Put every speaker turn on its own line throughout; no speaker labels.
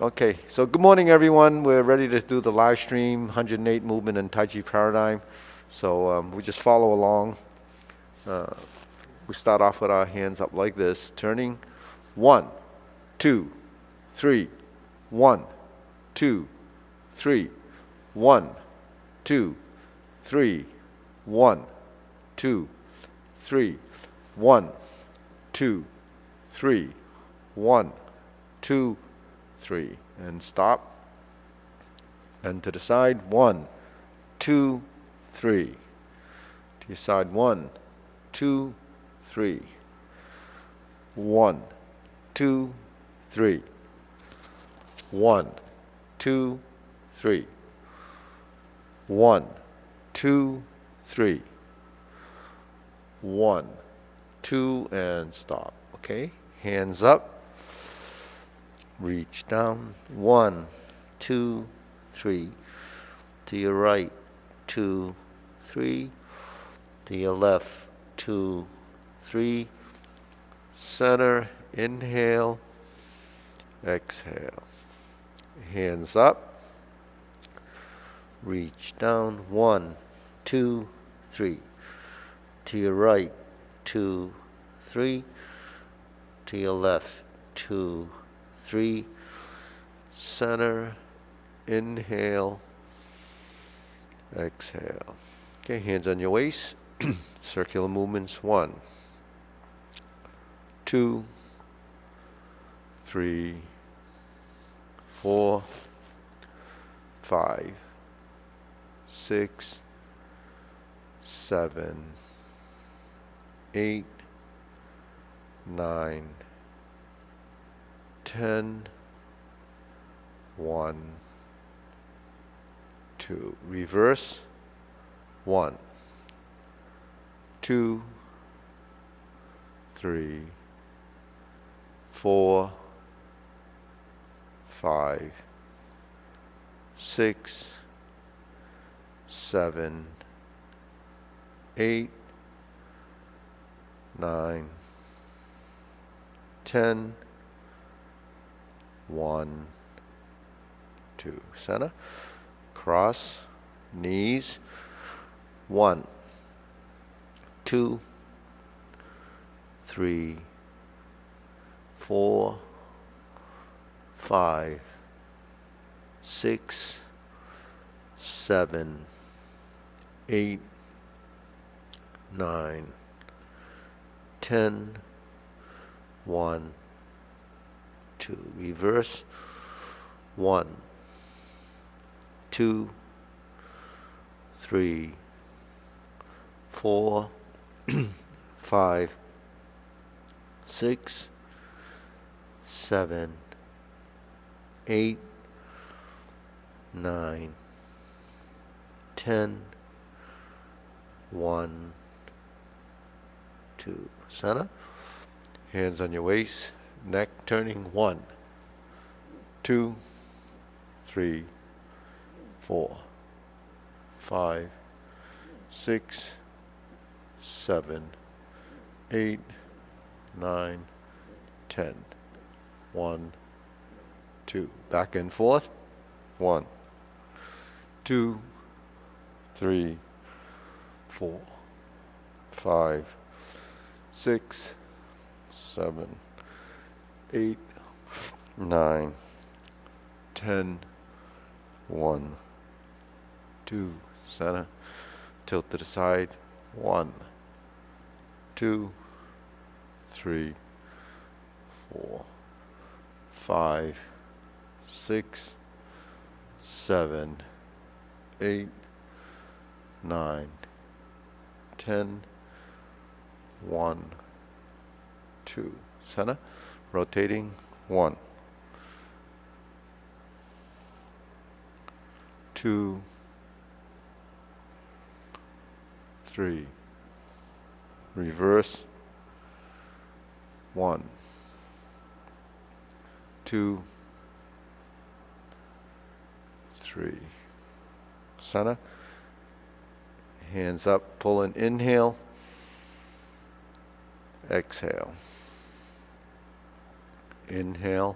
Okay, so good morning, everyone. We're ready to do the live stream, 108 movement and Tai Chi Paradigm. So we just follow along. We start off with our hands up like this, turning 1, 2, 3, 1, 2, 3, 1, 2, 3, 1, 2, 3, 1, 2, 3, 1, 2, 3, and stop. And to the side, 1, 2, 3. To your side, 1, 2, 3. 1, 2, 3. 1, 2, 3. 1, 2, 3. 1, 2, and stop. Okay, hands up. Reach down. 1, 2, 3. To your right. 2, 3. To your left. 2, 3. Center. Inhale. Exhale. Hands up. Reach down. 1, 2, 3. To your right. 2, 3. To your left. 2, 3. Center. Inhale. Exhale. Okay, hands on your waist. Circular movements. 1, 2, 3, 4, 5, 6, 7, 8, 9, 10, 1, 2. Reverse. 1, 2, 3, 4, 5, 6, 7, 8, 9, 10, 1, 2. Center. Cross. Knees. 1, 2, 3, 4, 5, 6, 7, 8, 9, 10, 1, 2. Reverse. 1, 2, 3, 4, 5, 6, 7, 8, 9, 10, 1, 2. Center. Hands on your waist. Neck turning. 1, 2, 3, 4, 5, 6, 7, 8, 9, 10, 1, 2. Back and forth. 1, 2, 3, 4, 5, 6, 7, 8, 9, 10, 1, 2. Center. Tilt to the side. 1, 2, 3, 4, 5, 6, 7, 8, 9, 10, 1, 2. Center. Rotating. 1, 2, 3. Reverse. 1, 2, 3. Center. Hands up, pull and inhale. Exhale. Inhale.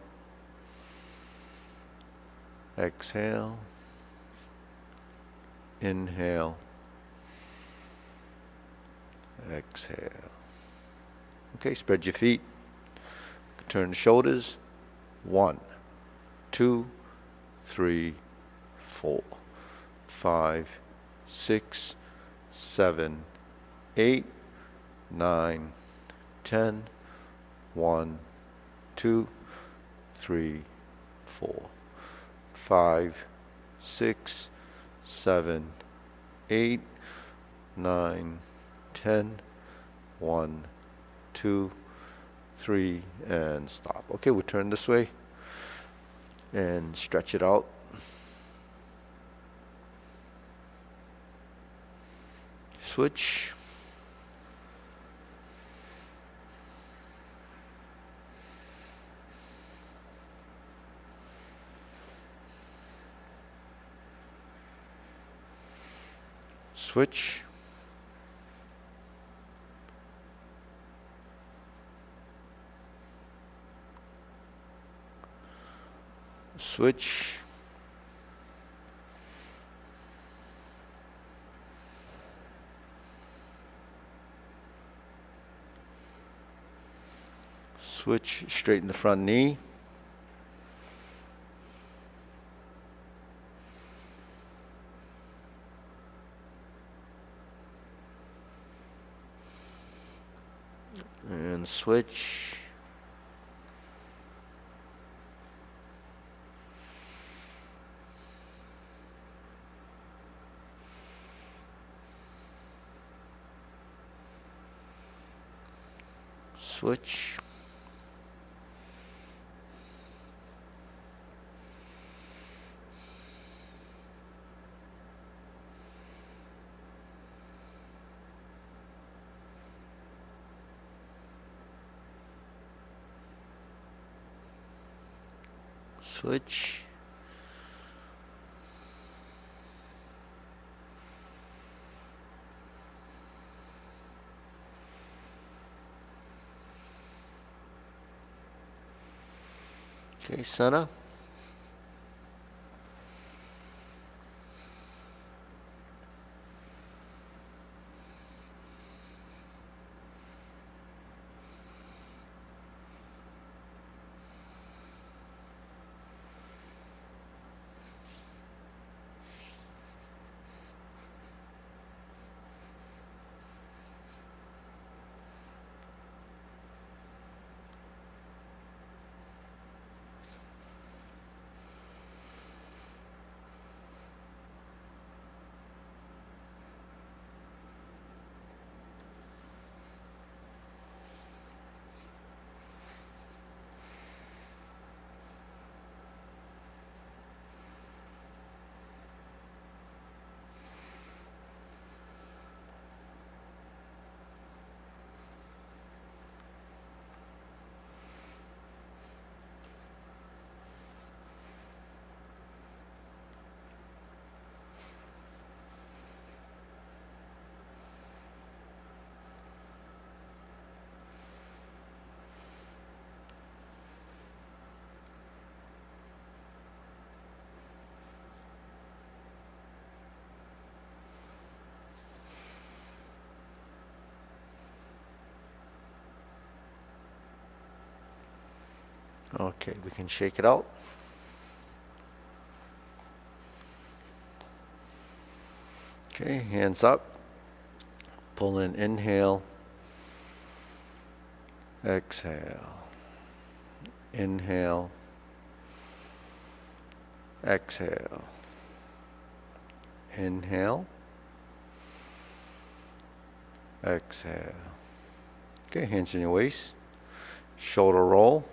exhale, inhale, exhale. Okay, spread your feet. Turn the shoulders. 1, 2, 3, 4, 5, 6, 7, 8, 9, 10. 1, 2, 3, 4, 5, 6, 7, 8, 9, 10. 1, 2, 3, and stop. Okay, we'll turn this way and stretch it out. Switch. Switch. Switch. Switch, straighten the front knee. And switch. Switch. Switch. Okay, center. Okay, we can shake it out. Okay, hands up. Pull in, inhale. Exhale. Inhale. Exhale. Inhale. Exhale. Okay, hands in your waist. Shoulder roll.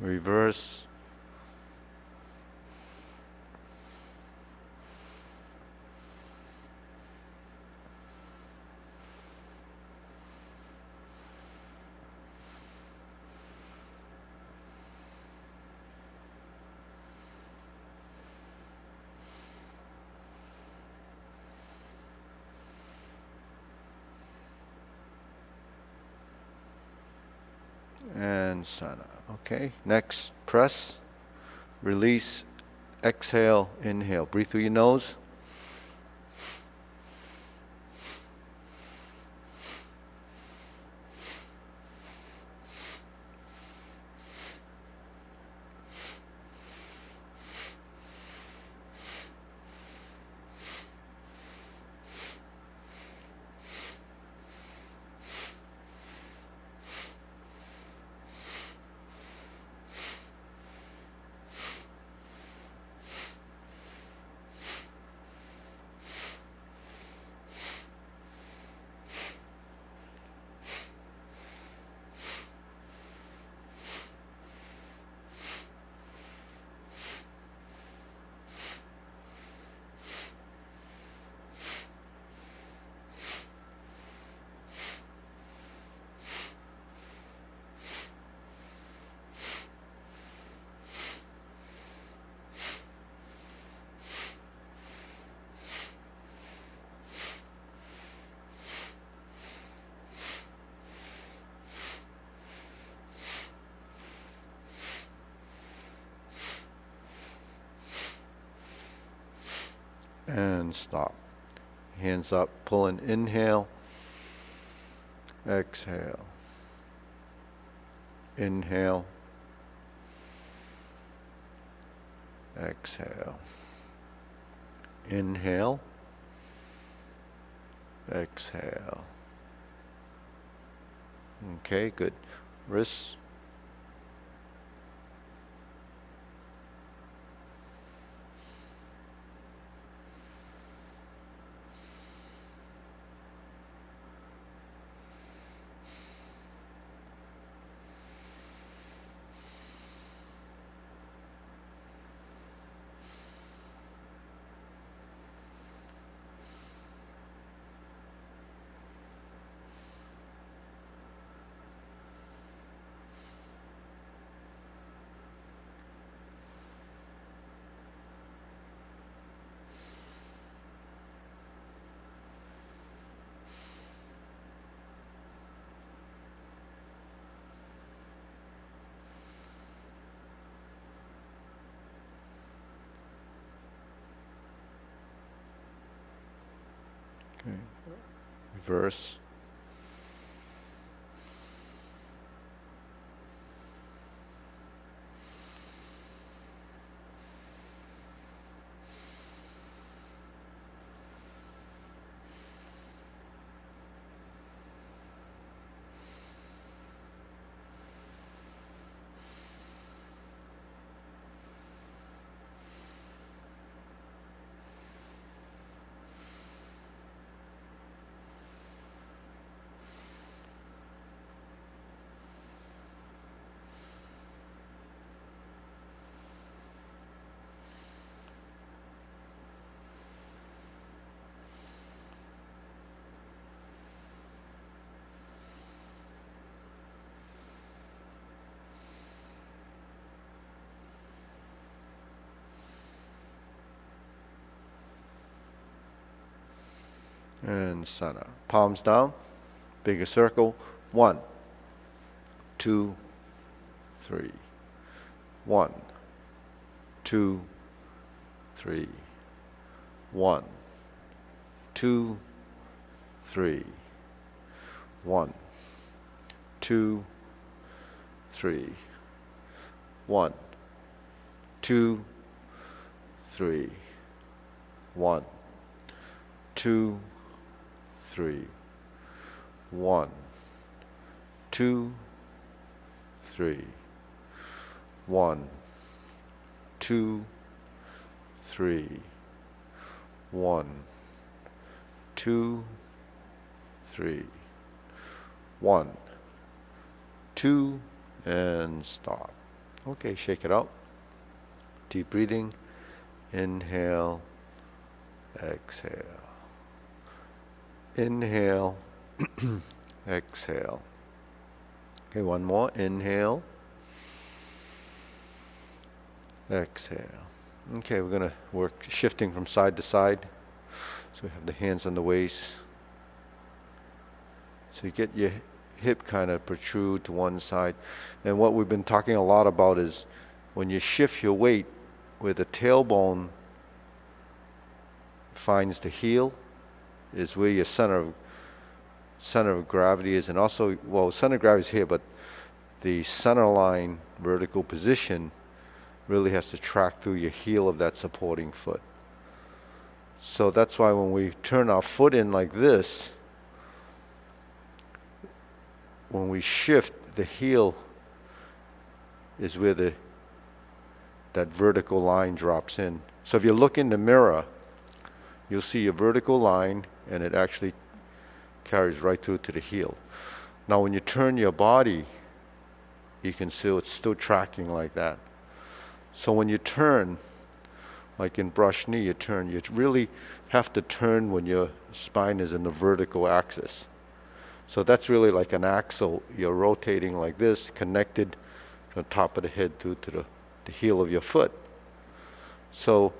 Reverse. and sana. Okay, next, press, release, exhale, inhale. Breathe through your nose. And stop. Hands up, pull in, inhale, exhale, inhale, exhale, inhale, exhale. Okay, good. Wrists. Okay. Reverse. And sana. Palms down, bigger circle. 1, 2, 3. 1, 2, 3. 1, 2, 3. 1, 2, 3. 1, 2, 3. 1, 2, 3. 1, 2, 3. 1, 2, 3. 1, 2, 3. 1, 2, and stop. Okay, shake it out. Deep breathing. Inhale, exhale. Inhale, exhale. Okay, one more. Inhale, exhale. Okay, we're going to work shifting from side to side. So we have the hands on the waist. So you get your hip kind of protrude to one side. And what we've been talking a lot about is when you shift your weight where the tailbone finds the heel is where your center of gravity is, and also, well, center of gravity is here, but the center line vertical position really has to track through your heel of that supporting foot. So that's why when we turn our foot in like this, when we shift, the heel is where that vertical line drops in. So if you look in the mirror, you'll see a vertical line, and it actually carries right through to the heel. Now when you turn your body, you can see it's still tracking like that. So when you turn, like in brush knee, you really have to turn when your spine is in the vertical axis. So that's really like an axle. You're rotating like this, connected to the top of the head through to the heel of your foot. So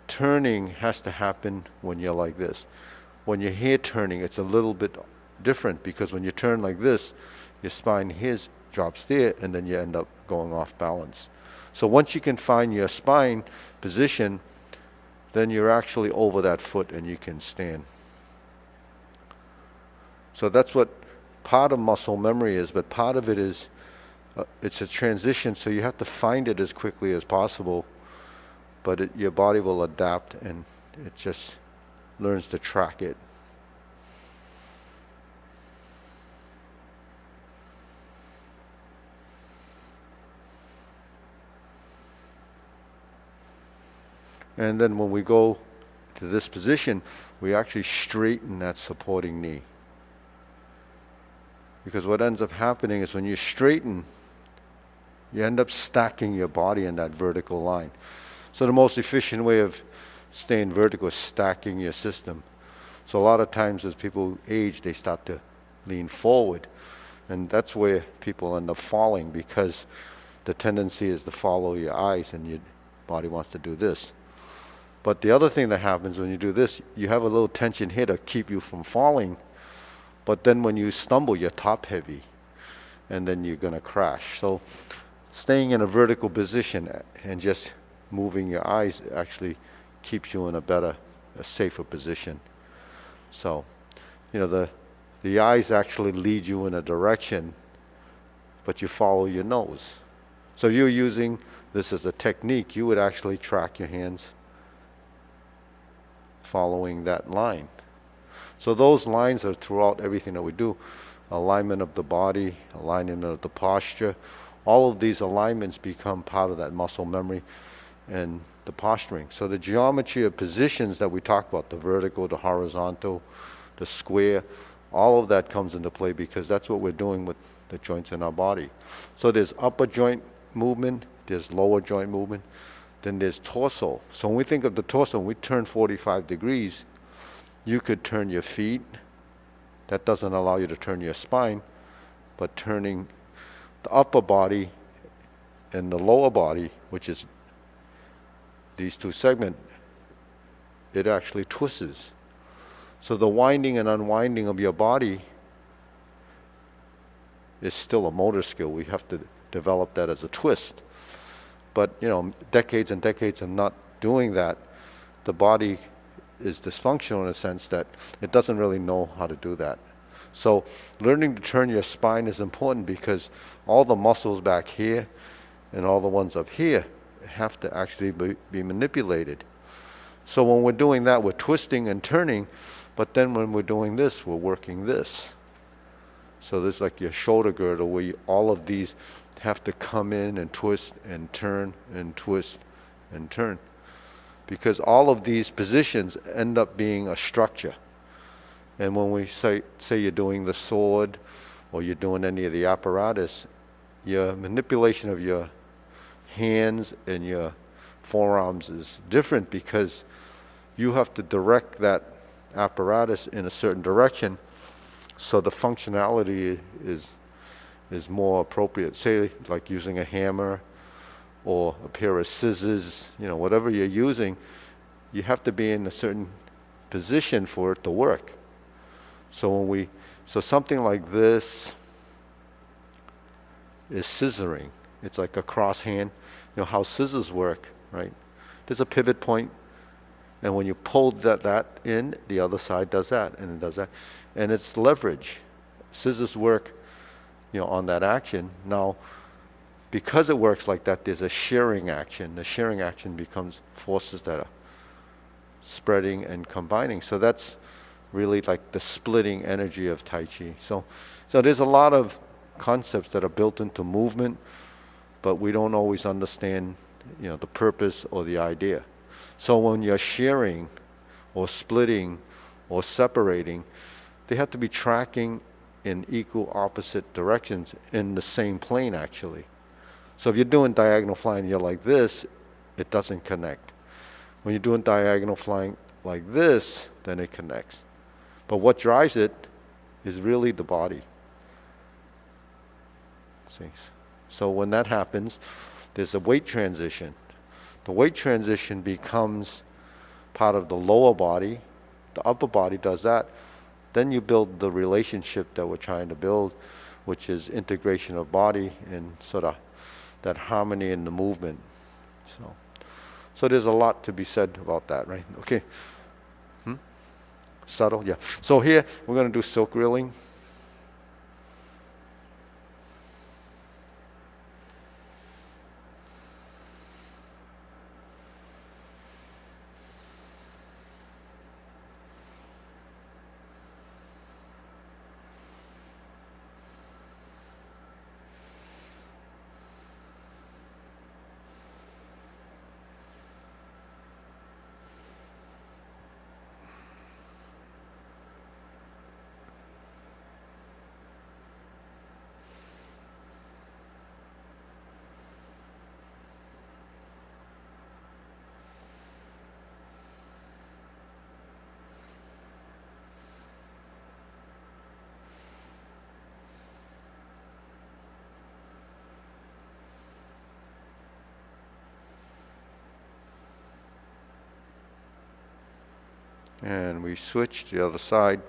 turning has to happen when you're like this. When you're here turning, it's a little bit different, because when you turn like this, your spine here drops there, and then you end up going off balance. So once you can find your spine position, then you're actually over that foot and you can stand. So that's what part of muscle memory is, but part of it is it's a transition, so you have to find it as quickly as possible, but your body will adapt, and it just learns to track it. And then when we go to this position, we actually straighten that supporting knee. Because what ends up happening is when you straighten, you end up stacking your body in that vertical line. So the most efficient way of staying vertical is stacking your system. So a lot of times as people age, they start to lean forward. And that's where people end up falling, because the tendency is to follow your eyes and your body wants to do this. But the other thing that happens when you do this, you have a little tension here to keep you from falling. But then when you stumble, you're top heavy, and then you're going to crash. So staying in a vertical position and just moving your eyes actually keeps you in a safer position. So, the eyes actually lead you in a direction, but you follow your nose. So you're using this as a technique. You would actually track your hands following that line. So those lines are throughout everything that we do. Alignment of the body, alignment of the posture. All of these alignments become part of that muscle memory and the posturing. So the geometry of positions that we talk about, the vertical, the horizontal, the square, all of that comes into play, because that's what we're doing with the joints in our body. So there's upper joint movement, there's lower joint movement, then there's torso. So when we think of the torso, when we turn 45 degrees, you could turn your feet. That doesn't allow you to turn your spine, but turning the upper body and the lower body, which is these two segments, it actually twists. So the winding and unwinding of your body is still a motor skill. We have to develop that as a twist. But decades and decades of not doing that, the body is dysfunctional in a sense that it doesn't really know how to do that. So learning to turn your spine is important, because all the muscles back here and all the ones up here have to actually be manipulated. So when we're doing that, we're twisting and turning, but then when we're doing this, we're working this. So there's like your shoulder girdle, where all of these have to come in and twist and turn and twist and turn, because all of these positions end up being a structure. And when we say you're doing the sword or you're doing any of the apparatus, your manipulation of your hands and your forearms is different, because you have to direct that apparatus in a certain direction, so the functionality is more appropriate. Say like using a hammer or a pair of scissors, whatever you're using, you have to be in a certain position for it to work. So something like this, is scissoring. It's like a cross hand. You know how scissors work, right? There's a pivot point, and when you pull that in, the other side does that, and it does that. And it's leverage. Scissors work, on that action. Now, because it works like that, there's a shearing action. The shearing action becomes forces that are spreading and combining. So that's really like the splitting energy of Tai Chi. So there's a lot of concepts that are built into movement, but we don't always understand, the purpose or the idea. So when you're shearing or splitting or separating, they have to be tracking in equal opposite directions in the same plane actually. So if you're doing diagonal flying, you're like this, it doesn't connect. When you're doing diagonal flying like this, then it connects. But what drives it is really the body. See? So when that happens, there's a weight transition. The weight transition becomes part of the lower body. The upper body does that. Then you build the relationship that we're trying to build, which is integration of body and sort of that harmony in the movement. So there's a lot to be said about that, right? Okay. Subtle, yeah. So here we're going to do silk reeling. And we switch to the other side.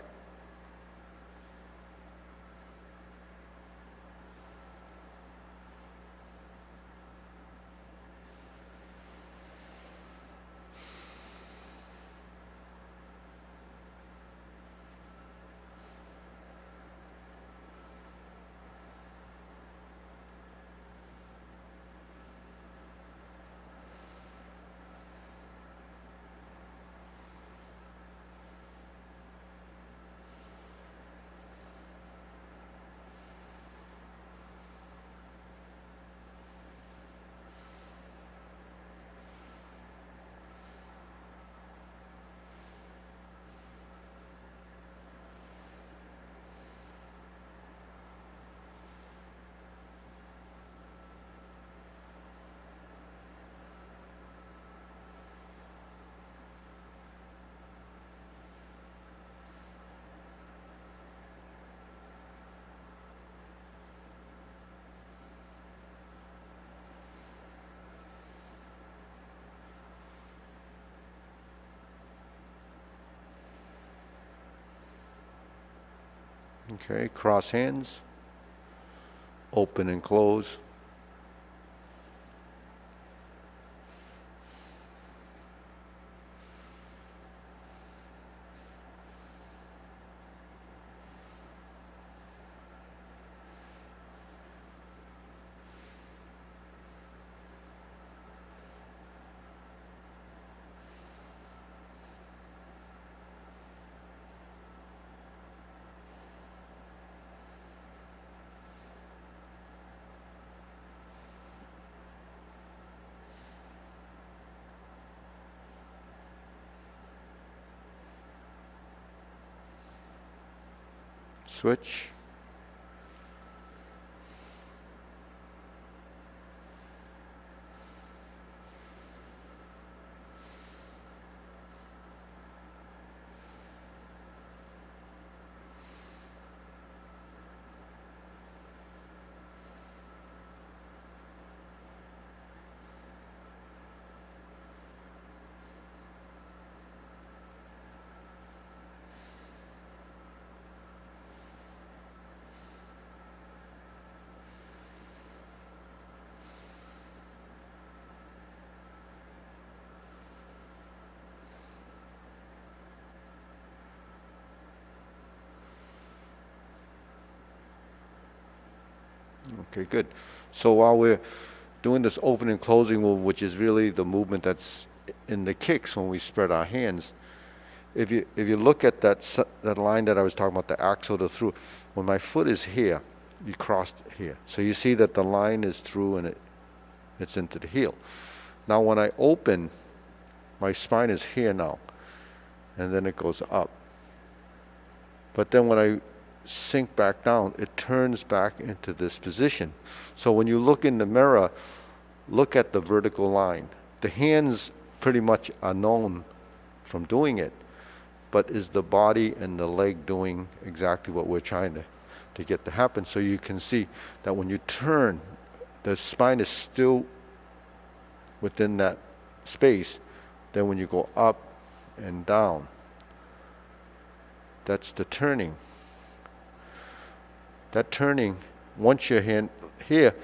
Okay, cross hands, open and close. Switch. Okay, good. So while we're doing this opening and closing move, which is really the movement that's in the kicks when we spread our hands, if you look at that line that I was talking about, the axle to through, when my foot is here, you crossed here. So you see that the line is through and it's into the heel. Now when I open, my spine is here now, and then it goes up. But then when I sink back down, it turns back into this position. So when you look in the mirror, look at the vertical line. The hands pretty much are known from doing it, but is the body and the leg doing exactly what we're trying to get to happen? So you can see that when you turn, the spine is still within that space. Then when you go up and down, that's the turning. That turning, once your hand here,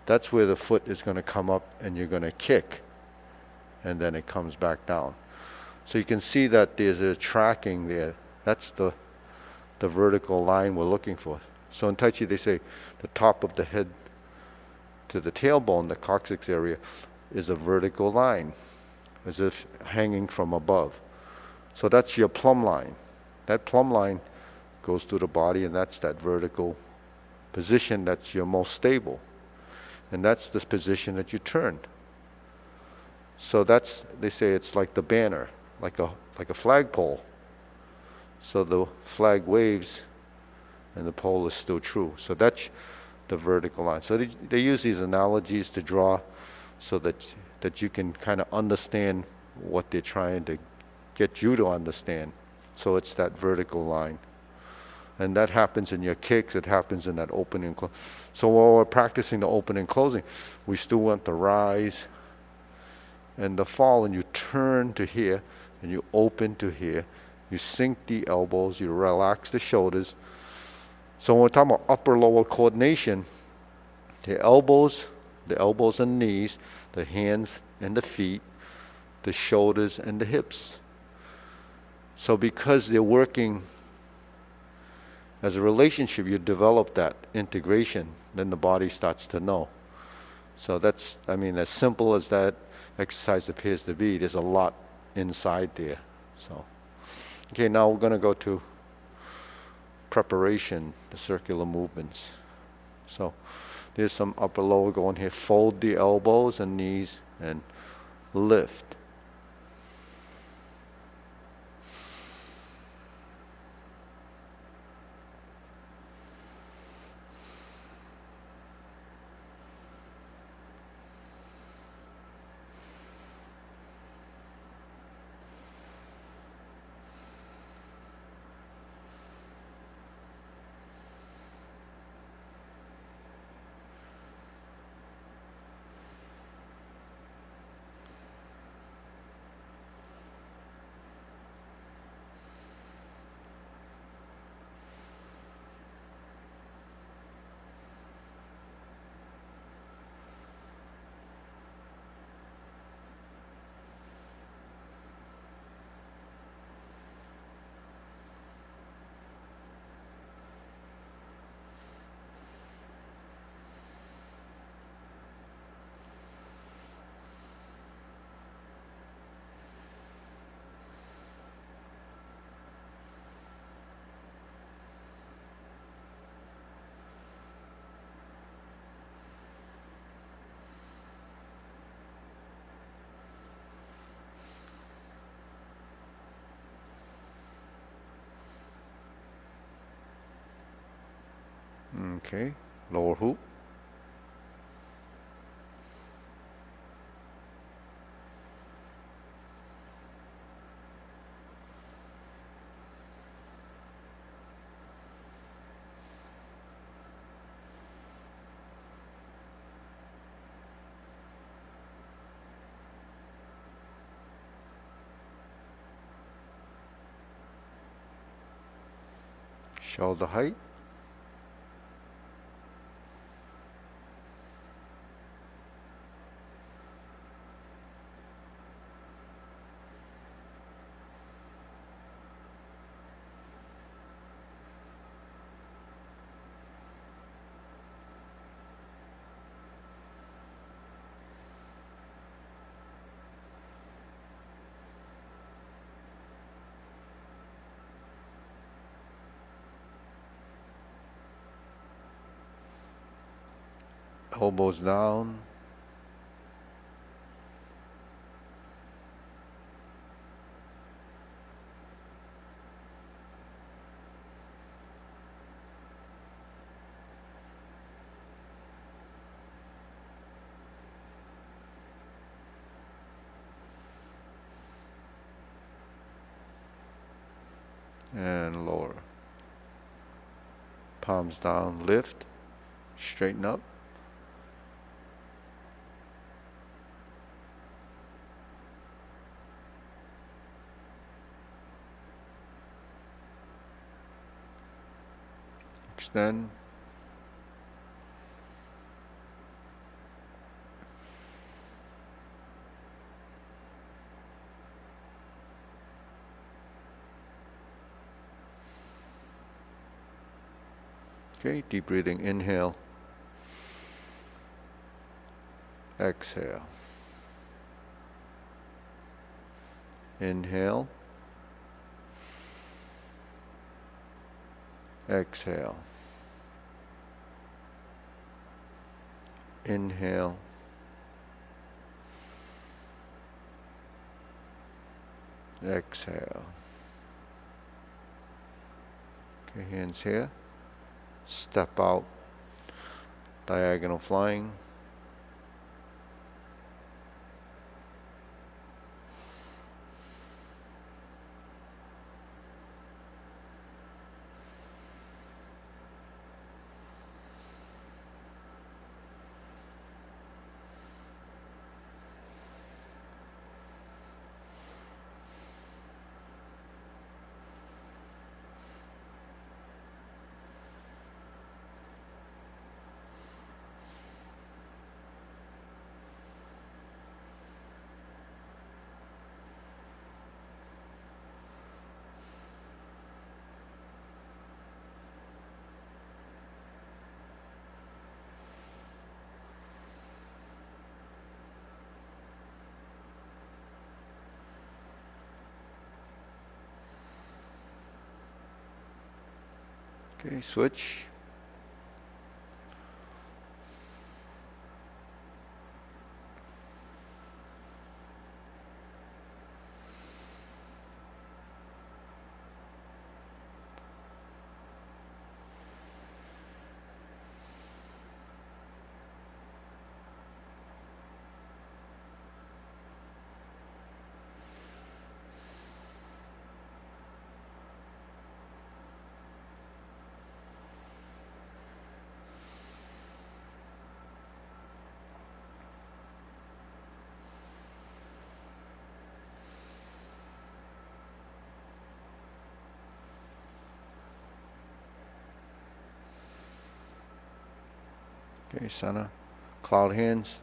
that's where the foot is going to come up and you're going to kick, and then it comes back down. So you can see that there's a tracking there. That's the vertical line we're looking for. So in Tai Chi they say the top of the head to the tailbone, the coccyx area, is a vertical line, as if hanging from above. So that's your plumb line. That plumb line goes through the body, and that's that vertical position that's your most stable. And that's this position that you turn. So that's, they say it's like the banner, like a flagpole. So the flag waves and the pole is still true. So that's the vertical line. So they use these analogies to draw so that you can kind of understand what they're trying to get you to understand. So it's that vertical line. And that happens in your kicks, it happens in that opening and close. So while we're practicing the opening and closing, we still want the rise and the fall, and you turn to here, and you open to here. You sink the elbows, you relax the shoulders. So when we're talking about upper-lower coordination, the elbows and knees, the hands and the feet, the shoulders and the hips. So because they're working as a relationship, you develop that integration, then the body starts to know. So that's, I mean, as simple as that exercise appears to be, there's a lot inside there. So, okay, now we're going to go to preparation, the circular movements. So there's some upper lower going here. Fold the elbows and knees and lift. Okay, lower hoop. Shoulder height. Elbows down. And lower. Palms down, lift, straighten up. Extend. Okay, deep breathing, inhale, exhale. Inhale, exhale. Inhale, exhale. Okay, hands here. Step out, diagonal flying. Okay, switch. Okay, center. Cloud hands.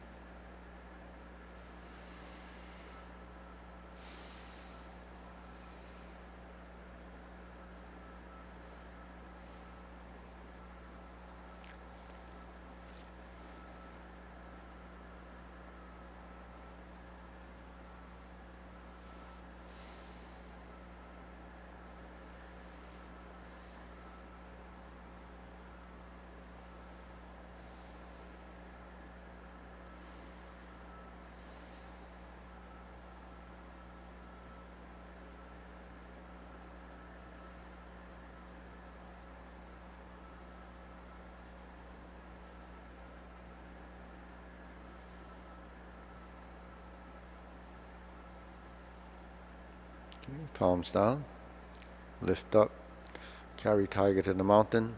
Okay, palms down. Lift up. Carry tiger to the mountain.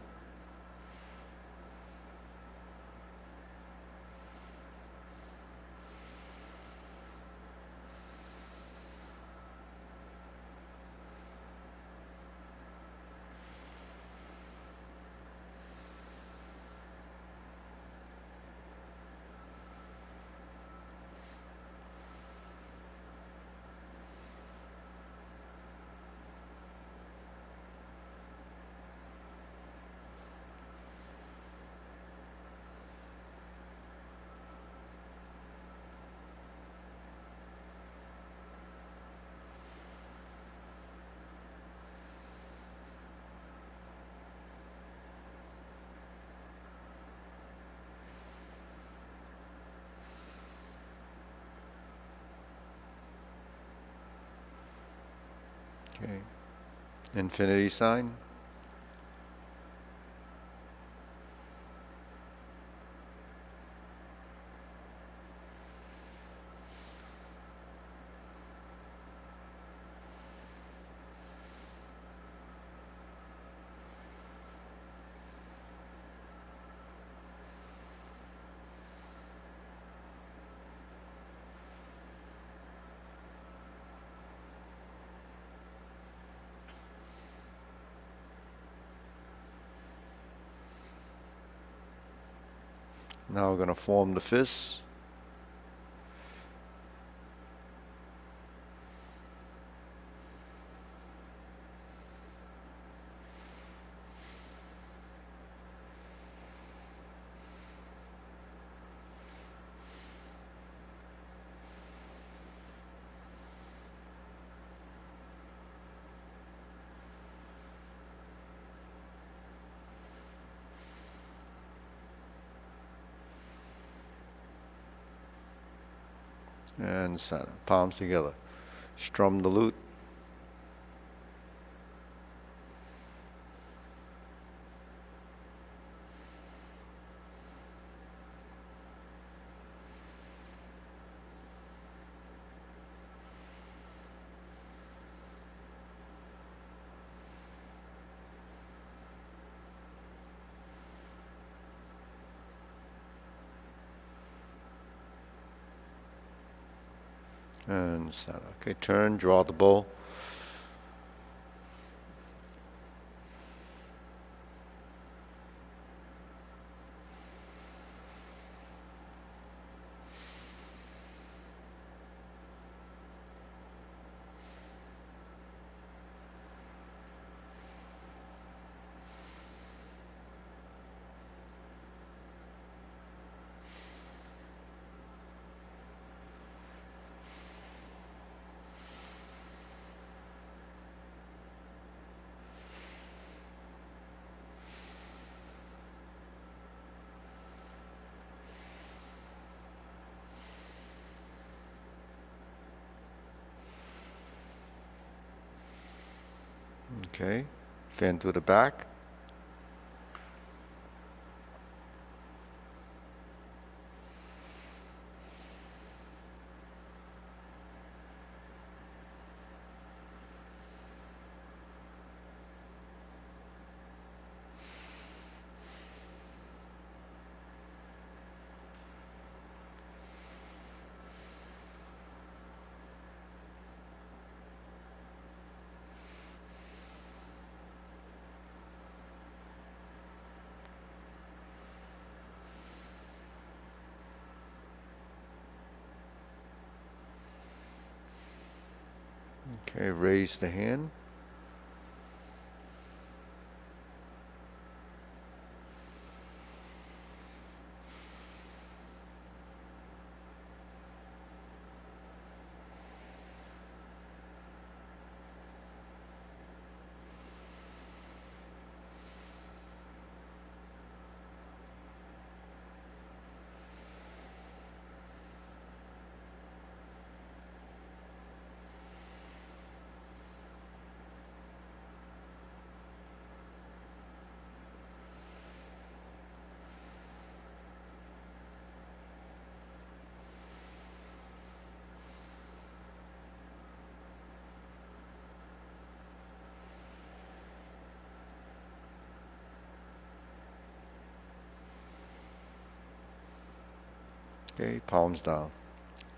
Okay. Infinity sign. Now we're going to form the fists. And center. Palms together. Strum the lute. And center. Okay, turn, draw the bow. Okay, fan to the back. Okay, raise the hand. Okay, palms down.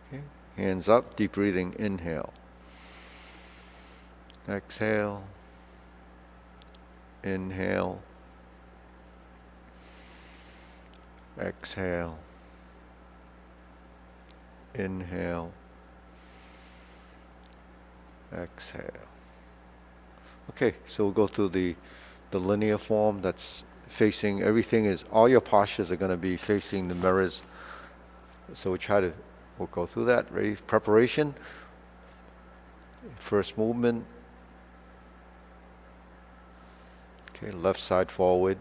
Okay, hands up, deep breathing, inhale. Exhale. Inhale. Exhale. Inhale. Exhale. Okay, so we'll go through the linear form that's facing, everything is, all your postures are going to be facing the mirrors. So we'll go through that. Ready? Preparation. First movement. Okay, left side forward.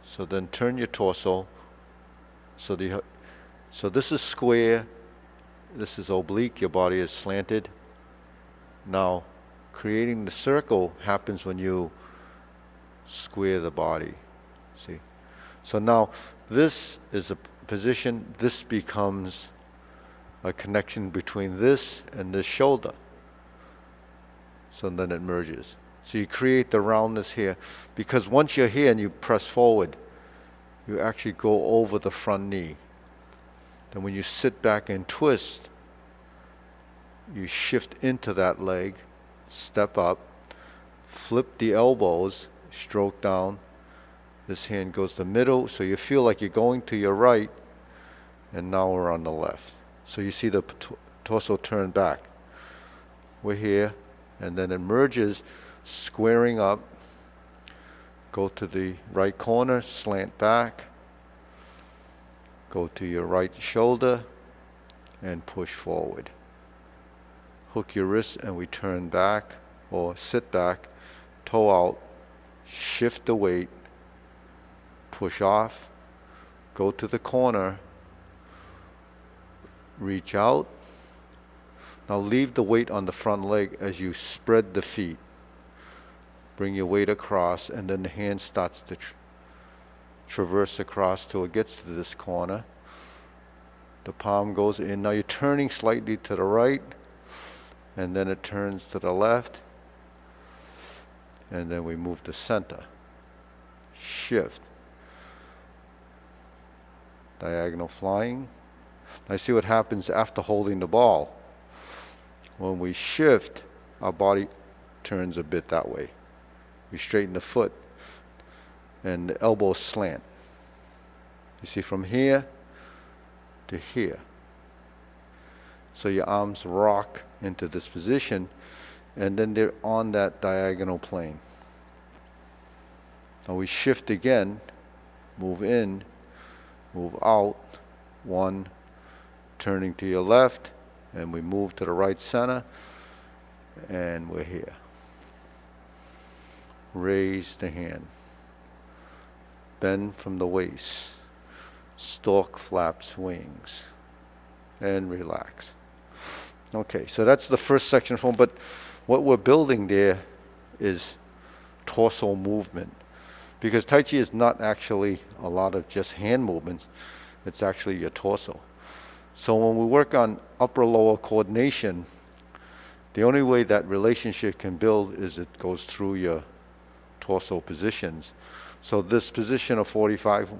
So then turn your torso. So this is square, this is oblique, your body is slanted. Now, creating the circle happens when you square the body. See? So now, this is a position, this becomes a connection between this and this shoulder. So then it merges. So you create the roundness here, because once you're here and you press forward, you actually go over the front knee. Then when you sit back and twist, you shift into that leg, step up, flip the elbows, stroke down. This hand goes to middle, so you feel like you're going to your right, and now we're on the left. So you see the torso turn back. We're here, and then it merges, squaring up, go to the right corner, slant back, go to your right shoulder, and push forward. Hook your wrist, and we turn back, or sit back, toe out, shift the weight, push off, go to the corner, reach out. Now leave the weight on the front leg as you spread the feet. Bring your weight across, and then the hand starts to traverse across till it gets to this corner. The palm goes in. Now you're turning slightly to the right, and then it turns to the left, and then we move to center. Shift. Diagonal flying. Now see what happens after holding the ball. When we shift, our body turns a bit that way. We straighten the foot, and the elbows slant. You see, from here to here. So your arms rock into this position, and then they're on that diagonal plane. Now we shift again, move in, move out, one, turning to your left, and we move to the right center, and we're here. Raise the hand. Bend from the waist. Stork flaps wings. And relax. Okay, so that's the first section form, but what we're building there is torso movement. Because Tai Chi is not actually a lot of just hand movements, it's actually your torso. So when we work on upper-lower coordination, the only way that relationship can build is it goes through your torso positions. So this position of 45,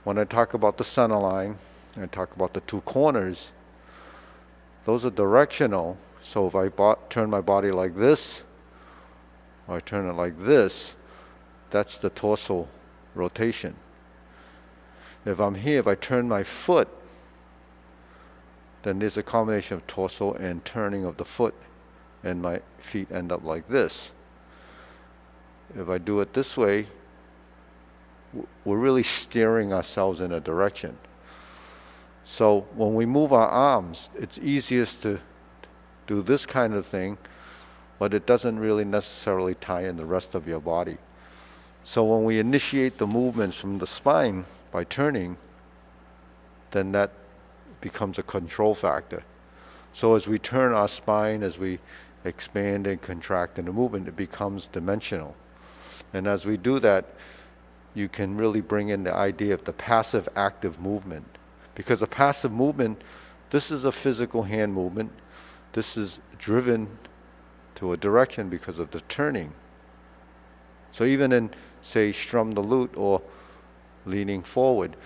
when I talk about the center line, I talk about the two corners, those are directional. So if I turn my body like this, or I turn it like this, that's the torso rotation. If I'm here, if I turn my foot, then there's a combination of torso and turning of the foot, and my feet end up like this. If I do it this way, we're really steering ourselves in a direction. So when we move our arms, it's easiest to do this kind of thing, but it doesn't really necessarily tie in the rest of your body. So when we initiate the movements from the spine by turning, then that becomes a control factor. So as we turn our spine, as we expand and contract in the movement, it becomes dimensional. And as we do that, you can really bring in the idea of the passive active movement. Because a passive movement, this is a physical hand movement. This is driven to a direction because of the turning. So even in, say, strum the lute or leaning forward,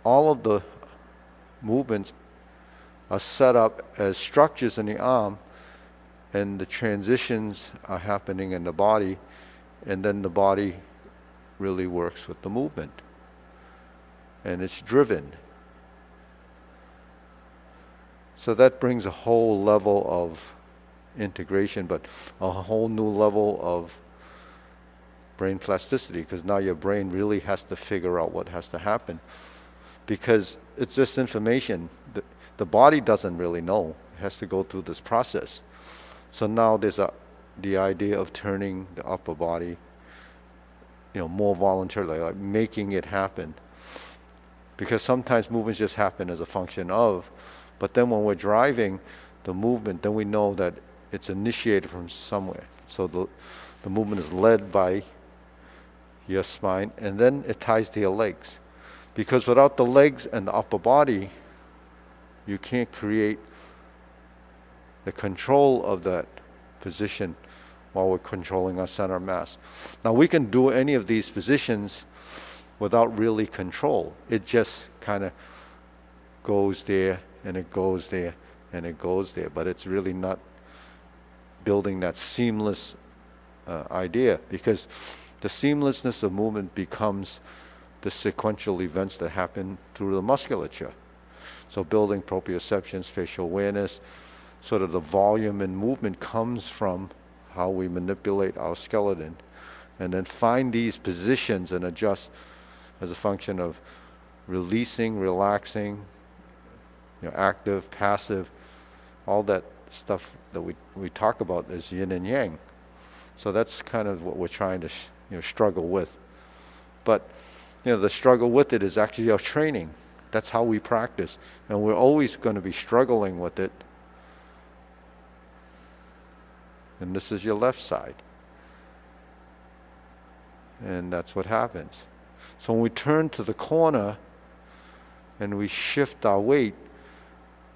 all of the movements are set up as structures in the arm, and the transitions are happening in the body, and then the body really works with the movement. And it's driven. So that brings a whole level of integration, but a whole new level of brain plasticity, because now your brain really has to figure out what has to happen. Because it's just information. The body doesn't really know. It has to go through this process. So now there's the idea of turning the upper body, more voluntarily, like making it happen. Because sometimes movements just happen as a function of, but then when we're driving the movement, then we know that it's initiated from somewhere. So the movement is led by your spine, and then it ties to your legs. Because without the legs and the upper body, you can't create the control of that position while we're controlling our center of mass. Now we can do any of these positions without really control. It just kind of goes there, and it goes there, and it goes there. But it's really not building that seamless idea, because the seamlessness of movement becomes the sequential events that happen through the musculature. So building proprioception, spatial awareness, sort of the volume and movement comes from how we manipulate our skeleton, and then find these positions and adjust as a function of releasing, relaxing, active, passive, all that stuff that we talk about as yin and yang. So that's kind of what we're trying to struggle with. But the struggle with it is actually our training. That's how we practice, and we're always going to be struggling with it. And this is your left side, and that's what happens. So when we turn to the corner and we shift our weight,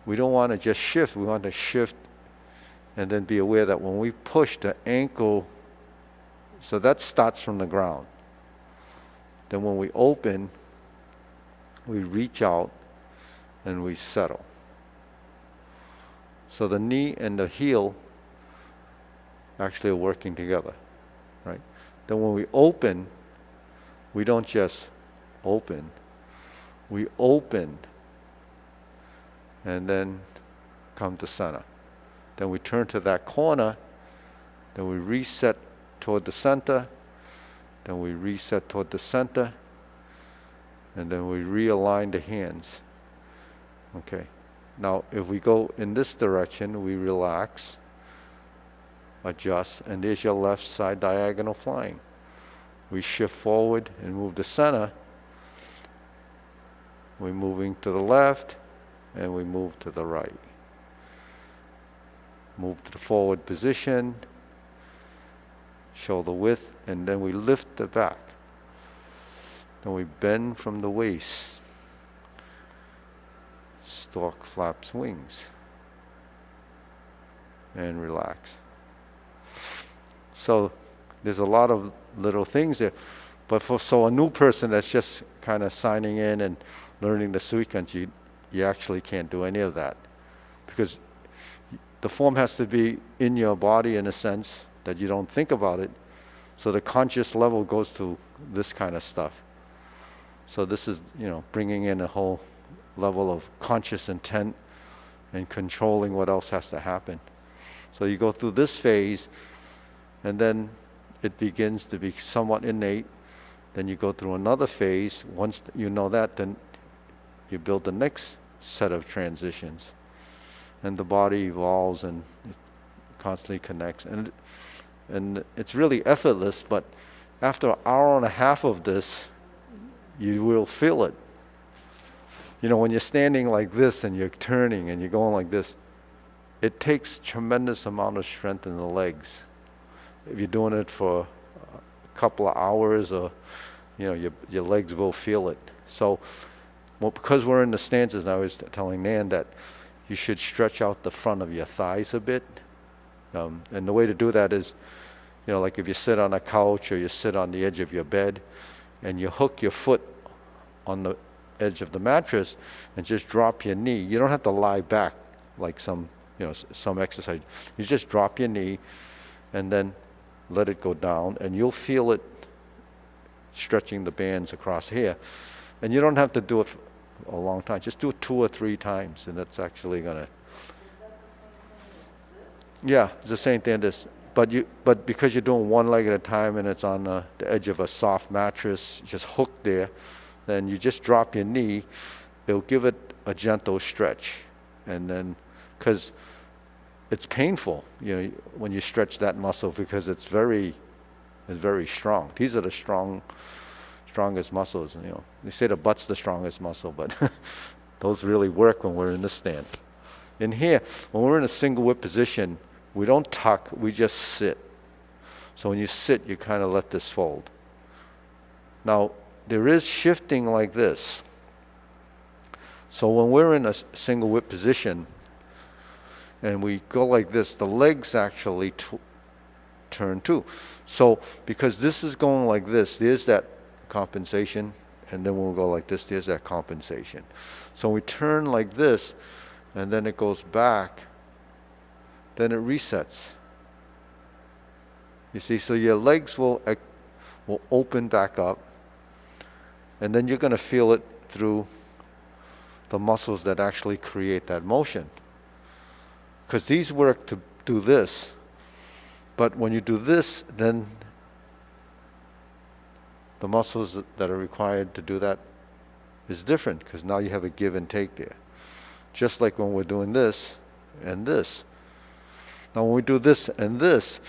we don't want to just shift, we want to shift and then be aware that when we push the ankle, so that starts from the ground. Then when we open, we reach out and we settle. So the knee and the heel actually are working together, right? Then when we open, we don't just open, we open and then come to center. Then we turn to that corner, then we reset toward the center, then we reset toward the center, and then we realign the hands. Okay. Now if we go in this direction, we relax, adjust, and there's your left side diagonal flying. We shift forward and move to center. We're moving to the left, and we move to the right. Move to the forward position, shoulder width, and then we lift the back. Then we bend from the waist. Stork flaps wings. And relax. So there's a lot of little things there. But for a new person that's just kind of signing in and learning the sequence, you actually can't do any of that. Because the form has to be in your body in a sense that you don't think about it. So the conscious level goes to this kind of stuff. So this is, bringing in a whole level of conscious intent and controlling what else has to happen. So you go through this phase, and then it begins to be somewhat innate. Then you go through another phase. Once you know that, then you build the next set of transitions. And the body evolves and it constantly connects. And it's really effortless, but after an hour and a half of this, you will feel it. When you're standing like this and you're turning and you're going like this, it takes tremendous amount of strength in the legs. If you're doing it for a couple of hours, or your legs will feel it. So, because we're in the stances, I was telling Nan that you should stretch out the front of your thighs a bit. And the way to do that is, like if you sit on a couch or you sit on the edge of your bed and you hook your foot on the edge of the mattress and just drop your knee. You don't have to lie back like some exercise. You just drop your knee and then let it go down, and you'll feel it stretching the bands across here. And you don't have to do it for a long time. Just do it 2 or 3 times, and that's actually going to... Yeah, it's the same thing as this. But because you're doing one leg at a time and it's on the edge of a soft mattress, just hooked there, then you just drop your knee. It'll give it a gentle stretch. And then, because it's painful, when you stretch that muscle, because it's very strong. These are the strongest muscles. They say the butt's the strongest muscle, but those really work when we're in this stance. In here, when we're in a single whip position, We don't tuck, we just sit. So when you sit, you kind of let this fold. Now, there is shifting like this. So when we're in a single whip position and we go like this, the legs actually turn too. So because this is going like this, there's that compensation, and then we'll go like this, there's that compensation. So we turn like this, and then it goes back, then it resets. You see, so your legs will open back up, and then you're going to feel it through the muscles that actually create that motion. Because these work to do this, but when you do this, then the muscles that are required to do that is different, because now you have a give and take there. Just like when we're doing this and this. Now when we do this and this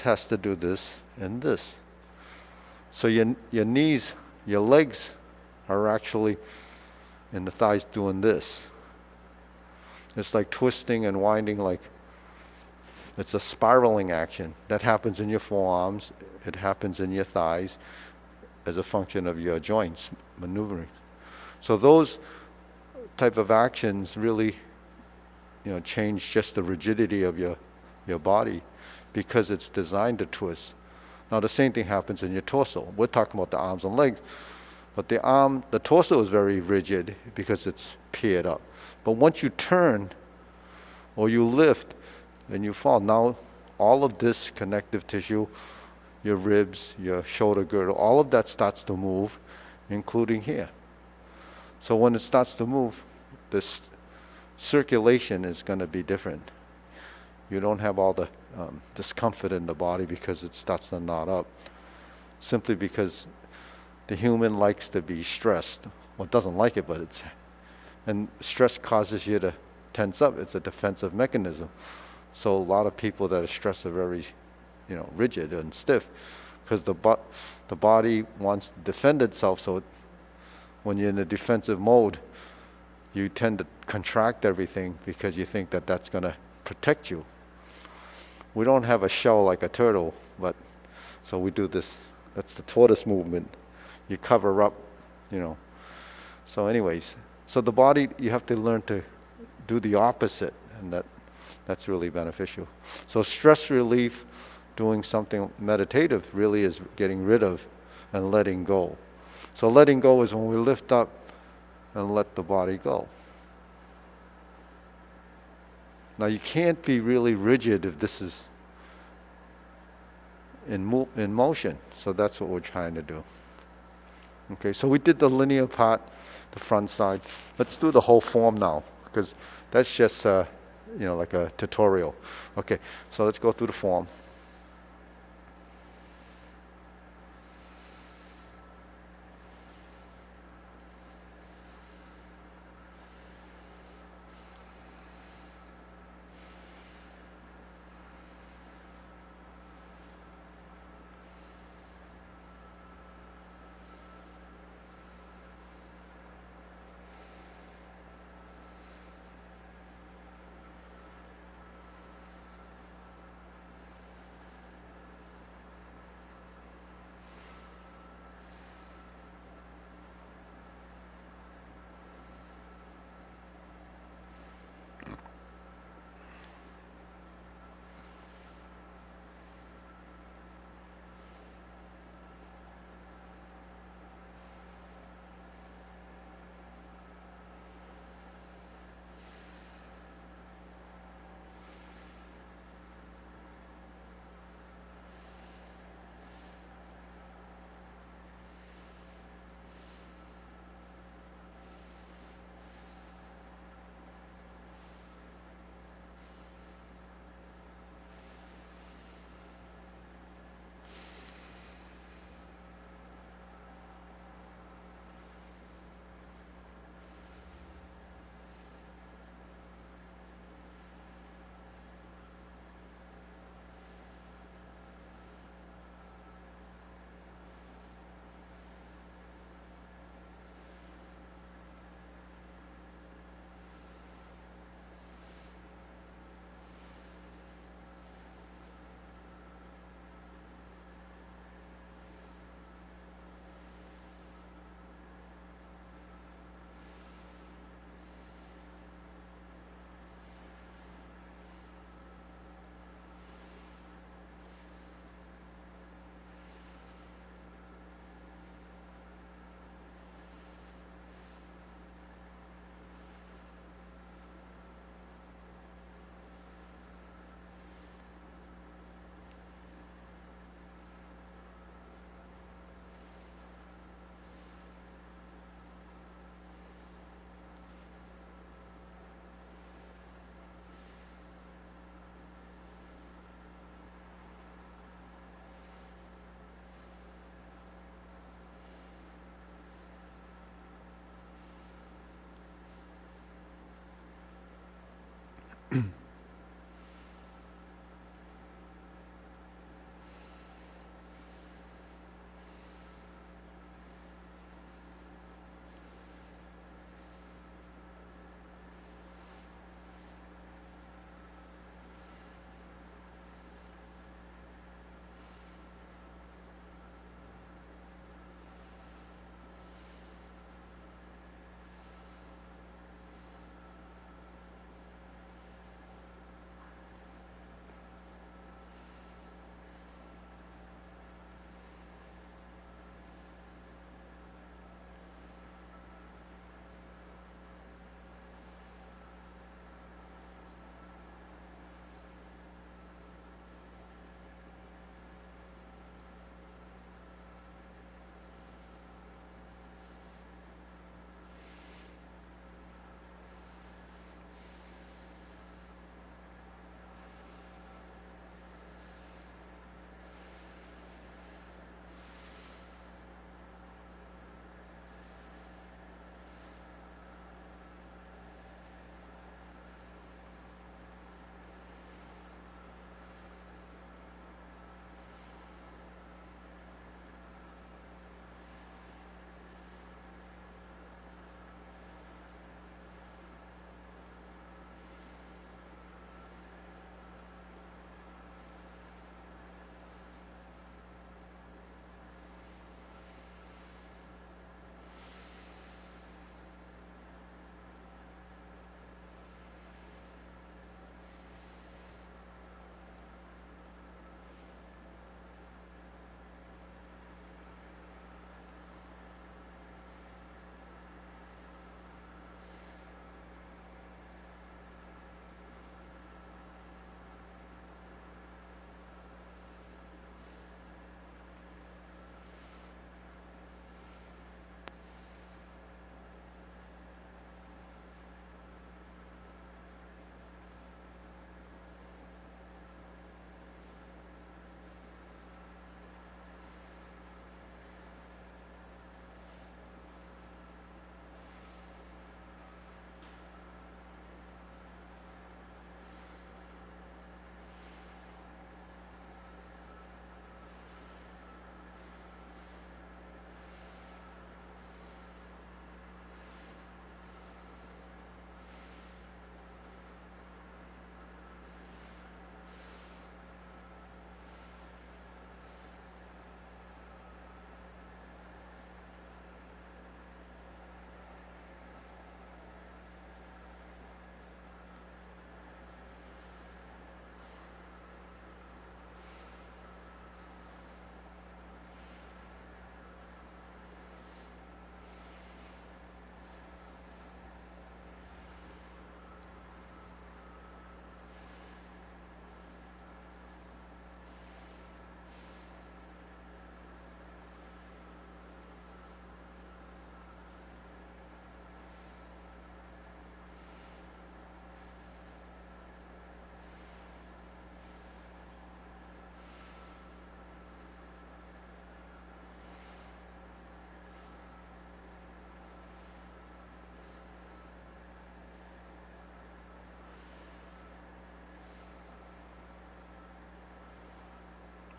has to do this and this. So your knees, your legs are actually in the thighs doing this. It's like twisting and winding, like it's a spiraling action. That happens in your forearms, it happens in your thighs as a function of your joints maneuvering. So those type of actions really, change just the rigidity of your body, because it's designed to twist. Now the same thing happens in your torso. We're talking about the arms and legs, but the torso is very rigid because it's paired up. But once you turn or you lift and you fall, now all of this connective tissue, your ribs, your shoulder girdle, all of that starts to move, including here. So when it starts to move, this circulation is going to be different. You don't have all the discomfort in the body because it starts to knot up, simply because the human likes to be stressed. Well, it doesn't like it, but and stress causes you to tense up. It's a defensive mechanism. So a lot of people that are stressed are very, rigid and stiff, because the body wants to defend itself. So when you're in a defensive mode, you tend to contract everything because you think that that's going to protect you. We don't have a shell like a turtle, but so we do this. That's the tortoise movement. You cover up, So anyways, so the body, you have to learn to do the opposite, and that's really beneficial. So stress relief, doing something meditative, really is getting rid of and letting go. So letting go is when we lift up and let the body go. Now you can't be really rigid if this is in motion. So that's what we're trying to do. Okay, so we did the linear part, the front side. Let's do the whole form now, because that's just like a tutorial. Okay, so let's go through the form.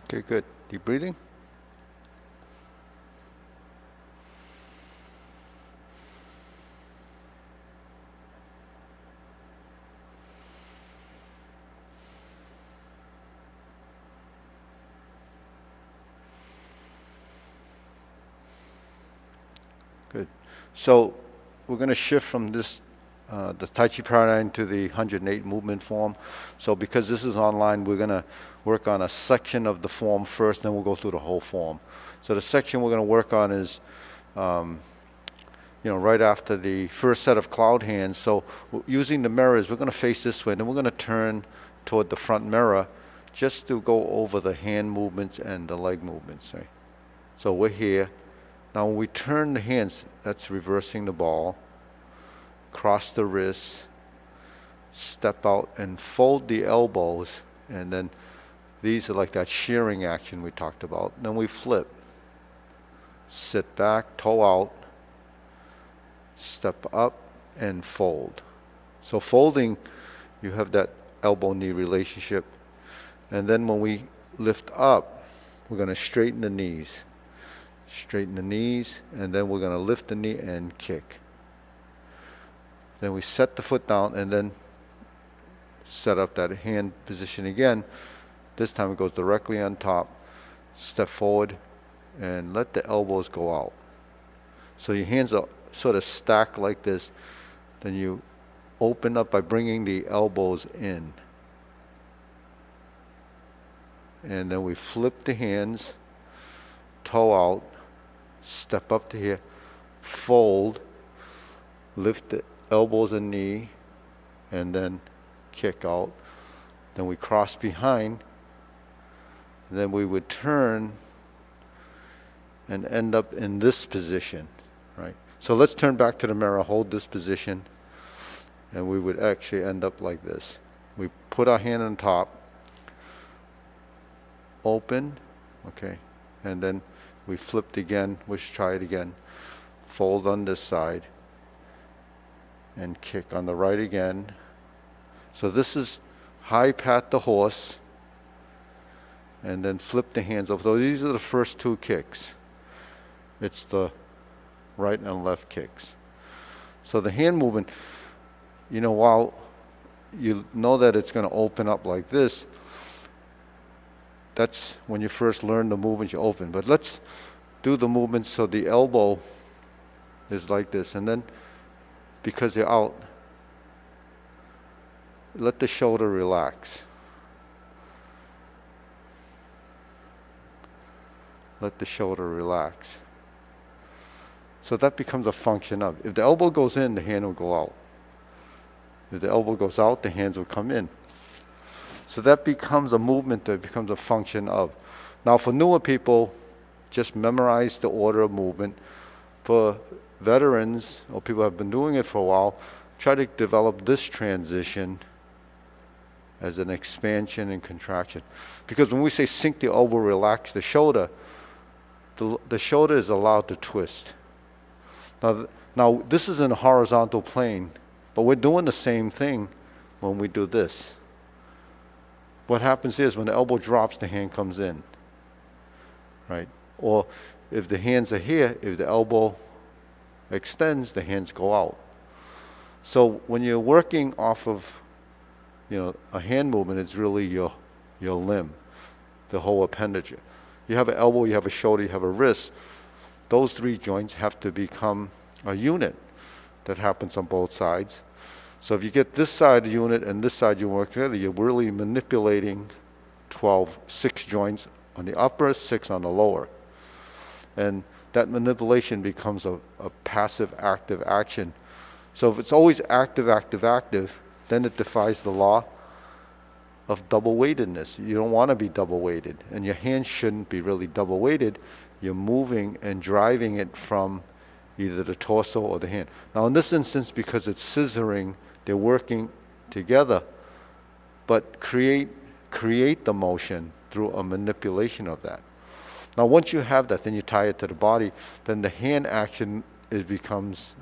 Okay, good. Deep breathing. Good. So we're going to shift from this, the Tai Chi Paradigm to the 108 movement form. So because this is online, we're going to work on a section of the form first, then we'll go through the whole form. So the section we're going to work on is, right after the first set of cloud hands. So using the mirrors, we're going to face this way, and then we're going to turn toward the front mirror just to go over the hand movements and the leg movements. Right? So we're here. Now when we turn the hands, that's reversing the ball, cross the wrists, step out and fold the elbows, and then these are like that shearing action we talked about. Then we flip, sit back, toe out, step up and fold. So folding, you have that elbow-knee relationship. And then when we lift up, we're going to straighten the knees. Straighten the knees, and then we're going to lift the knee and kick. Then we set the foot down and then set up that hand position again. This time it goes directly on top. Step forward and let the elbows go out. So your hands are sort of stacked like this. Then you open up by bringing the elbows in. And then we flip the hands, toe out, step up to here, fold, lift the elbows and knee, and then kick out. Then we cross behind. Then we would turn and end up in this position, right? So let's turn back to the mirror, hold this position, and we would actually end up like this. We put our hand on top, open, okay, and then we flipped again. Let's try it again. Fold on this side and kick on the right again. So this is high pat the horse and then flip the hands over. So these are the first two kicks. It's the right and left kicks. So the hand movement, while you know that it's going to open up like this, that's when you first learn the movement, you open. But let's do the movement so the elbow is like this. And then, because you're out, let the shoulder relax. Let the shoulder relax. So that becomes a function of, if the elbow goes in, the hand will go out. If the elbow goes out, the hands will come in. So that becomes a movement that becomes a function of. Now for newer people, just memorize the order of movement. For veterans, or people who have been doing it for a while, try to develop this transition as an expansion and contraction. Because when we say sink the elbow, relax the shoulder, the shoulder is allowed to twist. Now this is in a horizontal plane, but we're doing the same thing when we do this. What happens is when the elbow drops, the hand comes in, right? Or if the hands are here, if the elbow extends, the hands go out. So when you're working off of, a hand movement, it's really your limb, the whole appendage. You have an elbow, you have a shoulder, you have a wrist. Those three joints have to become a unit that happens on both sides. So if you get this side unit and this side you work together, you're really manipulating 6 joints on the upper, 6 on the lower. And that manipulation becomes a passive active action. So if it's always active, active, active, then it defies the law of double weightedness. You don't want to be double weighted, and your hands shouldn't be really double weighted. You're moving and driving it from either the torso or the hand. Now in this instance, because it's scissoring, they're working together, but create the motion through a manipulation of that. Now once you have that, then you tie it to the body, then the hand action becomes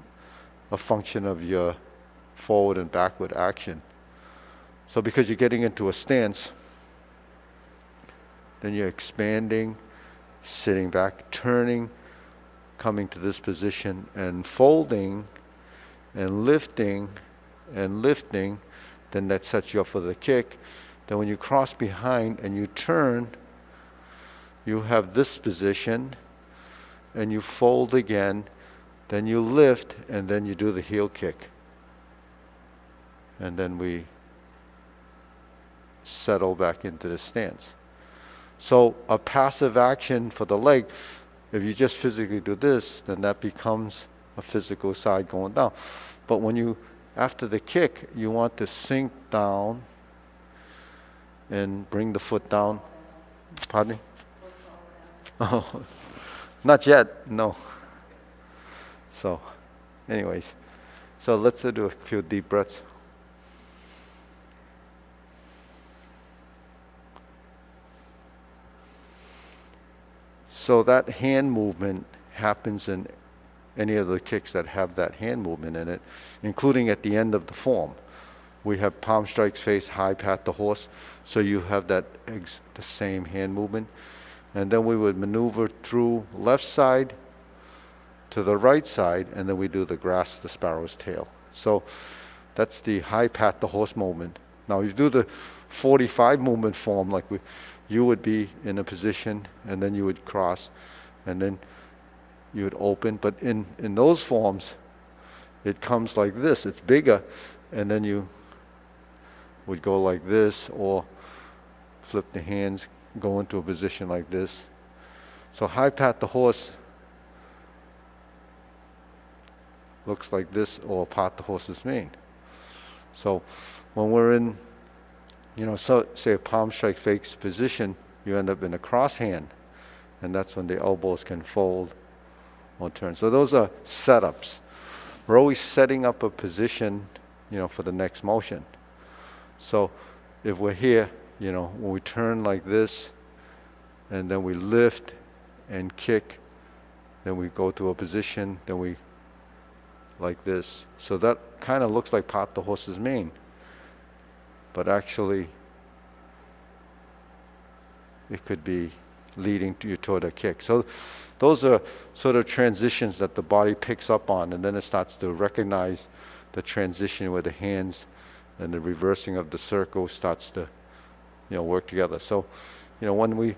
a function of your forward and backward action. So because you're getting into a stance, then you're expanding, sitting back, turning, coming to this position, and folding, and lifting, then that sets you up for the kick. Then when you cross behind and you turn, you have this position, and you fold again, then you lift, and then you do the heel kick. And then we settle back into the stance. So a passive action for the leg, if you just physically do this, then that becomes a physical side going down. But when you, after the kick, you want to sink down and bring the foot down. Pardon me? Oh, not yet, no. So, anyways, so let's do a few deep breaths. So that hand movement happens in any of the kicks that have that hand movement in it, including at the end of the form. We have palm strikes, face, high, pat the horse, so you have that the same hand movement. And then we would maneuver through left side to the right side, and then we do the grasp the sparrow's tail. So that's the high, pat the horse movement. Now you do the 45 movement form, like you would be in a position, and then you would cross, and then you would open. But in those forms, it comes like this. It's bigger, and then you would go like this, or flip the hands, go into a position like this. So high pat the horse looks like this, or pat the horse's mane. So when we're in, so say a palm strike fakes position, you end up in a cross hand, and that's when the elbows can fold or turn. So those are setups. We're always setting up a position, for the next motion. So if we're here, when we turn like this, and then we lift and kick, then we go to a position, then we like this. So that kind of looks like pat the horse's mane, but actually it could be leading you toward a kick. So those are sort of transitions that the body picks up on, and then it starts to recognize the transition with the hands, and the reversing of the circle starts to work together. So when we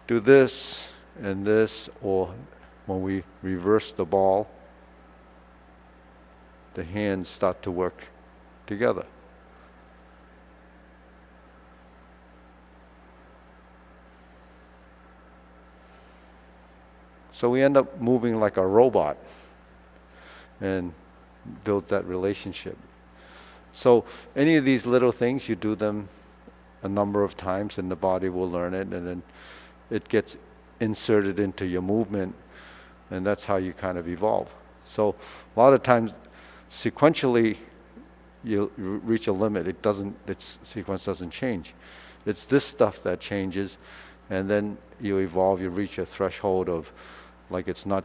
do this and this, or when we reverse the ball, the hands start to work together. So we end up moving like a robot and build that relationship. So any of these little things, you do them a number of times and the body will learn it, and then it gets inserted into your movement, and that's how you kind of evolve. So a lot of times sequentially you reach a limit. Its sequence doesn't change. It's this stuff that changes, and then you evolve, you reach a threshold of like it's not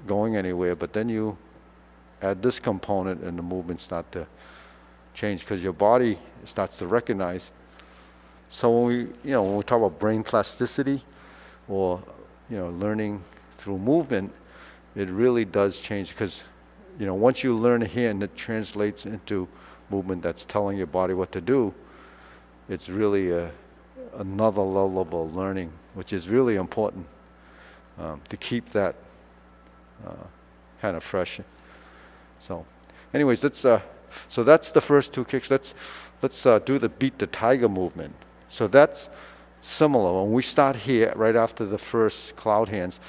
going anywhere, but then you add this component and the movements start to change because your body starts to recognize. So when we talk about brain plasticity or learning through movement, it really does change, because once you learn a hand that translates into movement that's telling your body what to do, it's really another level of learning, which is really important to keep that kind of fresh. So anyways, so that's the first two kicks. Let's do the beat the tiger movement. So that's similar. When we start here right after the first cloud hands,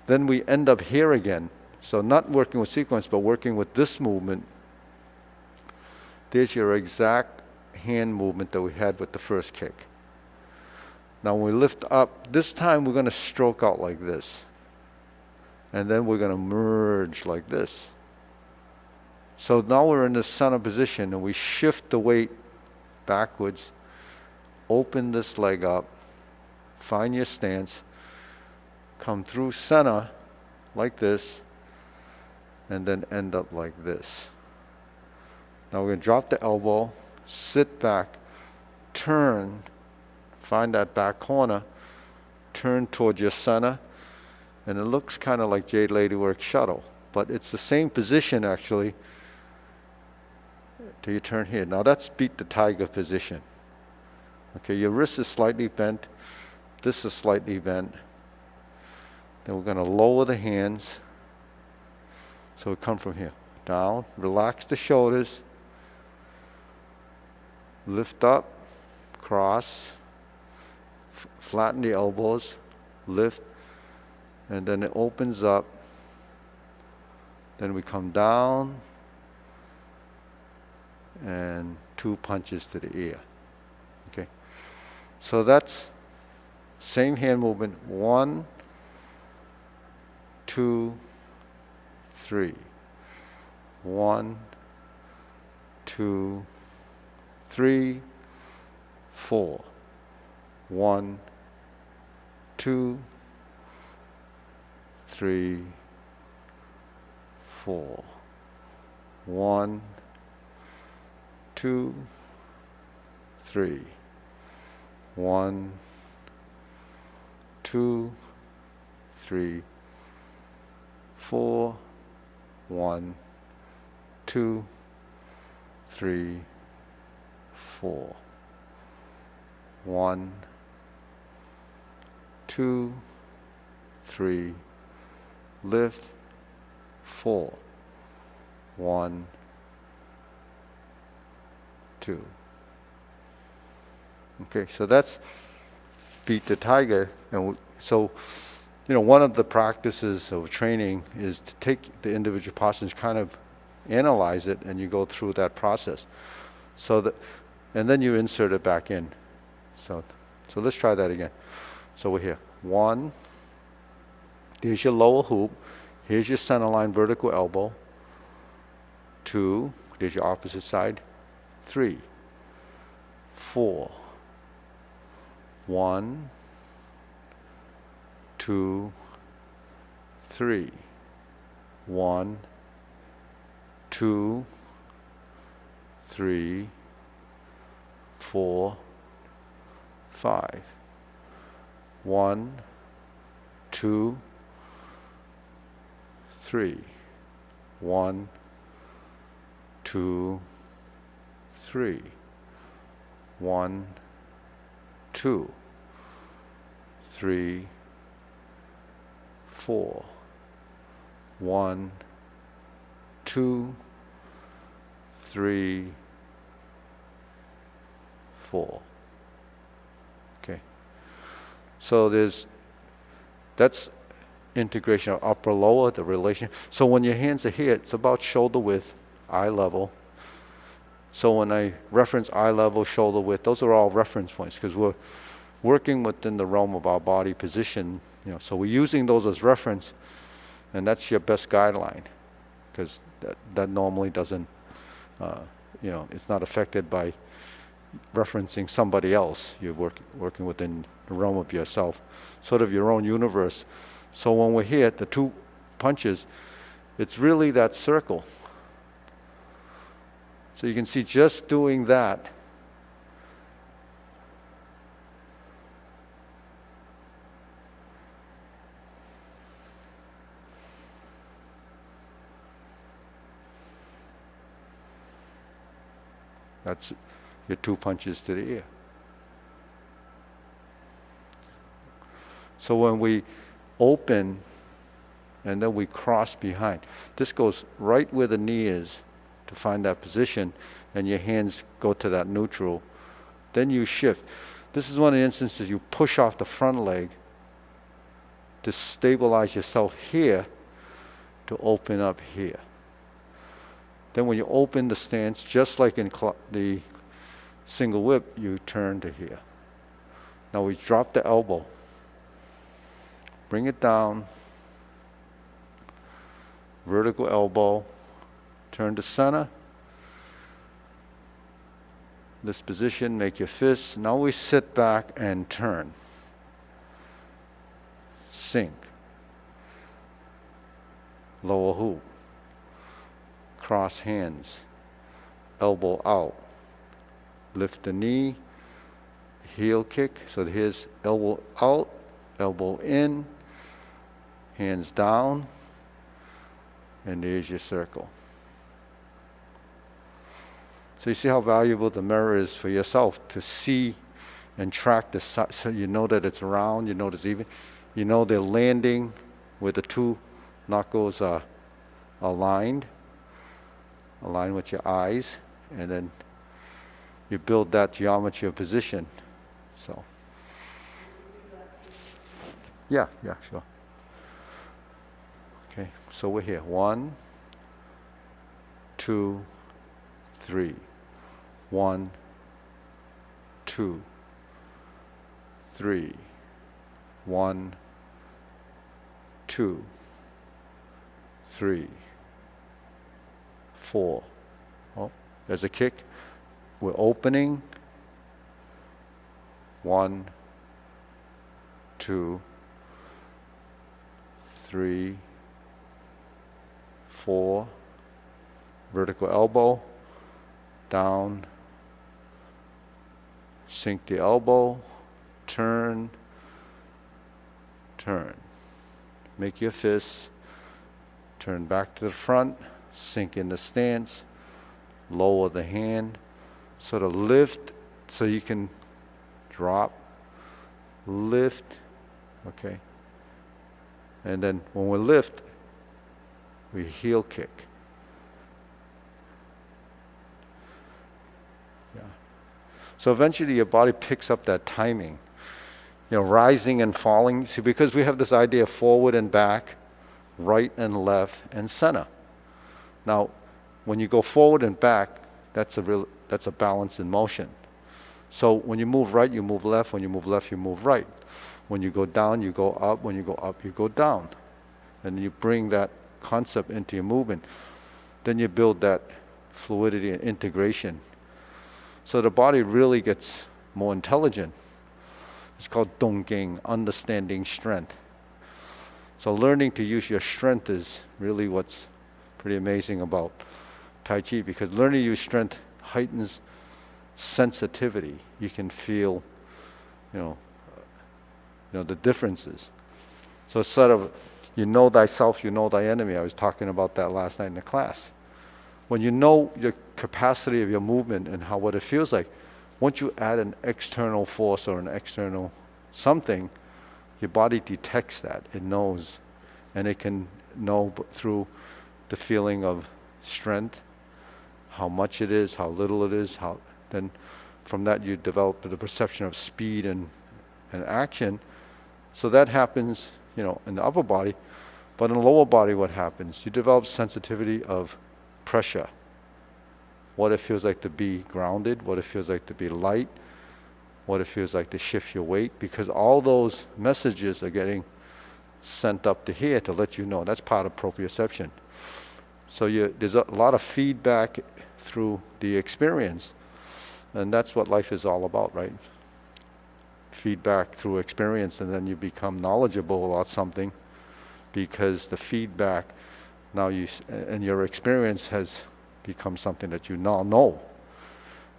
then we end up here again. So not working with sequence, but working with this movement. There's your exact hand movement that we had with the first kick. Now when we lift up, this time we're going to stroke out like this. And then we're going to merge like this. So now we're in the center position, and we shift the weight backwards, open this leg up, find your stance, come through center like this, and then end up like this. Now we're going to drop the elbow, sit back, turn, find that back corner, turn towards your center, and it looks kind of like Jade Ladywork shuttle, but it's the same position actually till you turn here. Now that's beat the tiger position. Okay, your wrist is slightly bent, this is slightly bent. Then we're going to lower the hands. So we come from here, down, relax the shoulders, lift up, cross, flatten the elbows, lift, and then it opens up. Then we come down, and 2 punches to the ear. Okay, so that's same hand movement. 1, 2, 3. 1, 2, 3, 4. 1, 2, 3, 4. 1, 2, 3. 1, 2, 3, 4. 1, 2, 3, 4. 1, 2, 3, lift, 4. 1, 2. Okay, so that's beat the tiger. And so, one of the practices of training is to take the individual postures, kind of analyze it, and you go through that process. And then you insert it back in. So let's try that again. So we're here. 1, here's your lower hoop. Here's your center line vertical elbow. 2, there's your opposite side. 3, 4. 1, 2, 3. 1, 2, 3, 4, 5. 1, 2, 3. 1, 2, 3. 1, 2, 3, 4. 1, 2, 3, 4. Okay. So that's integration of upper lower, the relation. So when your hands are here, it's about shoulder width, eye level. So when I reference eye level, shoulder width, those are all reference points because we're working within the realm of our body position. So we're using those as reference, and that's your best guideline because that normally doesn't, it's not affected by referencing somebody else. You're working within the realm of yourself, sort of your own universe. So when we're here, the 2 punches, it's really that circle. So you can see just doing that, that's your 2 punches to the ear. So when we open and then we cross behind, this goes right where the knee is to find that position, and your hands go to that neutral. Then you shift. This is one of the instances you push off the front leg to stabilize yourself here to open up here. Then when you open the stance, just like in the single whip, you turn to here. Now we drop the elbow. Bring it down. Vertical elbow. Turn to center. This position, make your fists. Now we sit back and turn. Sink. Lower hoop. Cross hands. Elbow out. Lift the knee. Heel kick. So here's elbow out, elbow in, hands down, and there's your circle. So you see how valuable the mirror is for yourself to see and track the size, so you know that it's round, you know it's even, you know they're landing where the two knuckles are aligned with your eyes, and then you build that geometry of position. So, yeah, sure. Okay, so we're here. 1, 2, 3. 1, 2, 3. 1, 2, 3, 4. Oh, there's a kick. We're opening. 1, 2, 3, 4. Vertical elbow. Down. Sink the elbow. Turn. Turn. Make your fists. Turn back to the front. Sink in the stance. Lower the hand. Sort of lift so you can drop. Lift. Okay. And then when we lift, we heel kick. Yeah. So eventually your body picks up that timing. You know, rising and falling. See, because we have this idea of forward and back, right and left, and center. Now, when you go forward and back, that's a balance in motion. So when you move right, you move left. When you move left, you move right. When you go down, you go up. When you go up, you go down. And you bring that concept into your movement. Then you build that fluidity and integration. So the body really gets more intelligent. It's called Dongging, understanding strength. So learning to use your strength is really what's pretty amazing about Tai Chi, because learning to use strength heightens sensitivity. You can feel, you know the differences. So it's sort of, you know thyself, you know thy enemy. I was talking about that last night in the class. When you know your capacity of your movement and what it feels like, once you add an external force or an external something, your body detects that. It knows. And it can know through the feeling of strength, how much it is, how little it is, then from that you develop the perception of speed and action. So that happens, in the upper body. But in the lower body, what happens? You develop sensitivity of pressure. What it feels like to be grounded, what it feels like to be light, what it feels like to shift your weight, because all those messages are getting sent up to here to let you know. That's part of proprioception. So there's a lot of feedback through the experience, and that's what life is all about, right? Feedback through experience, and then you become knowledgeable about something because the feedback and your experience has become something that you now know.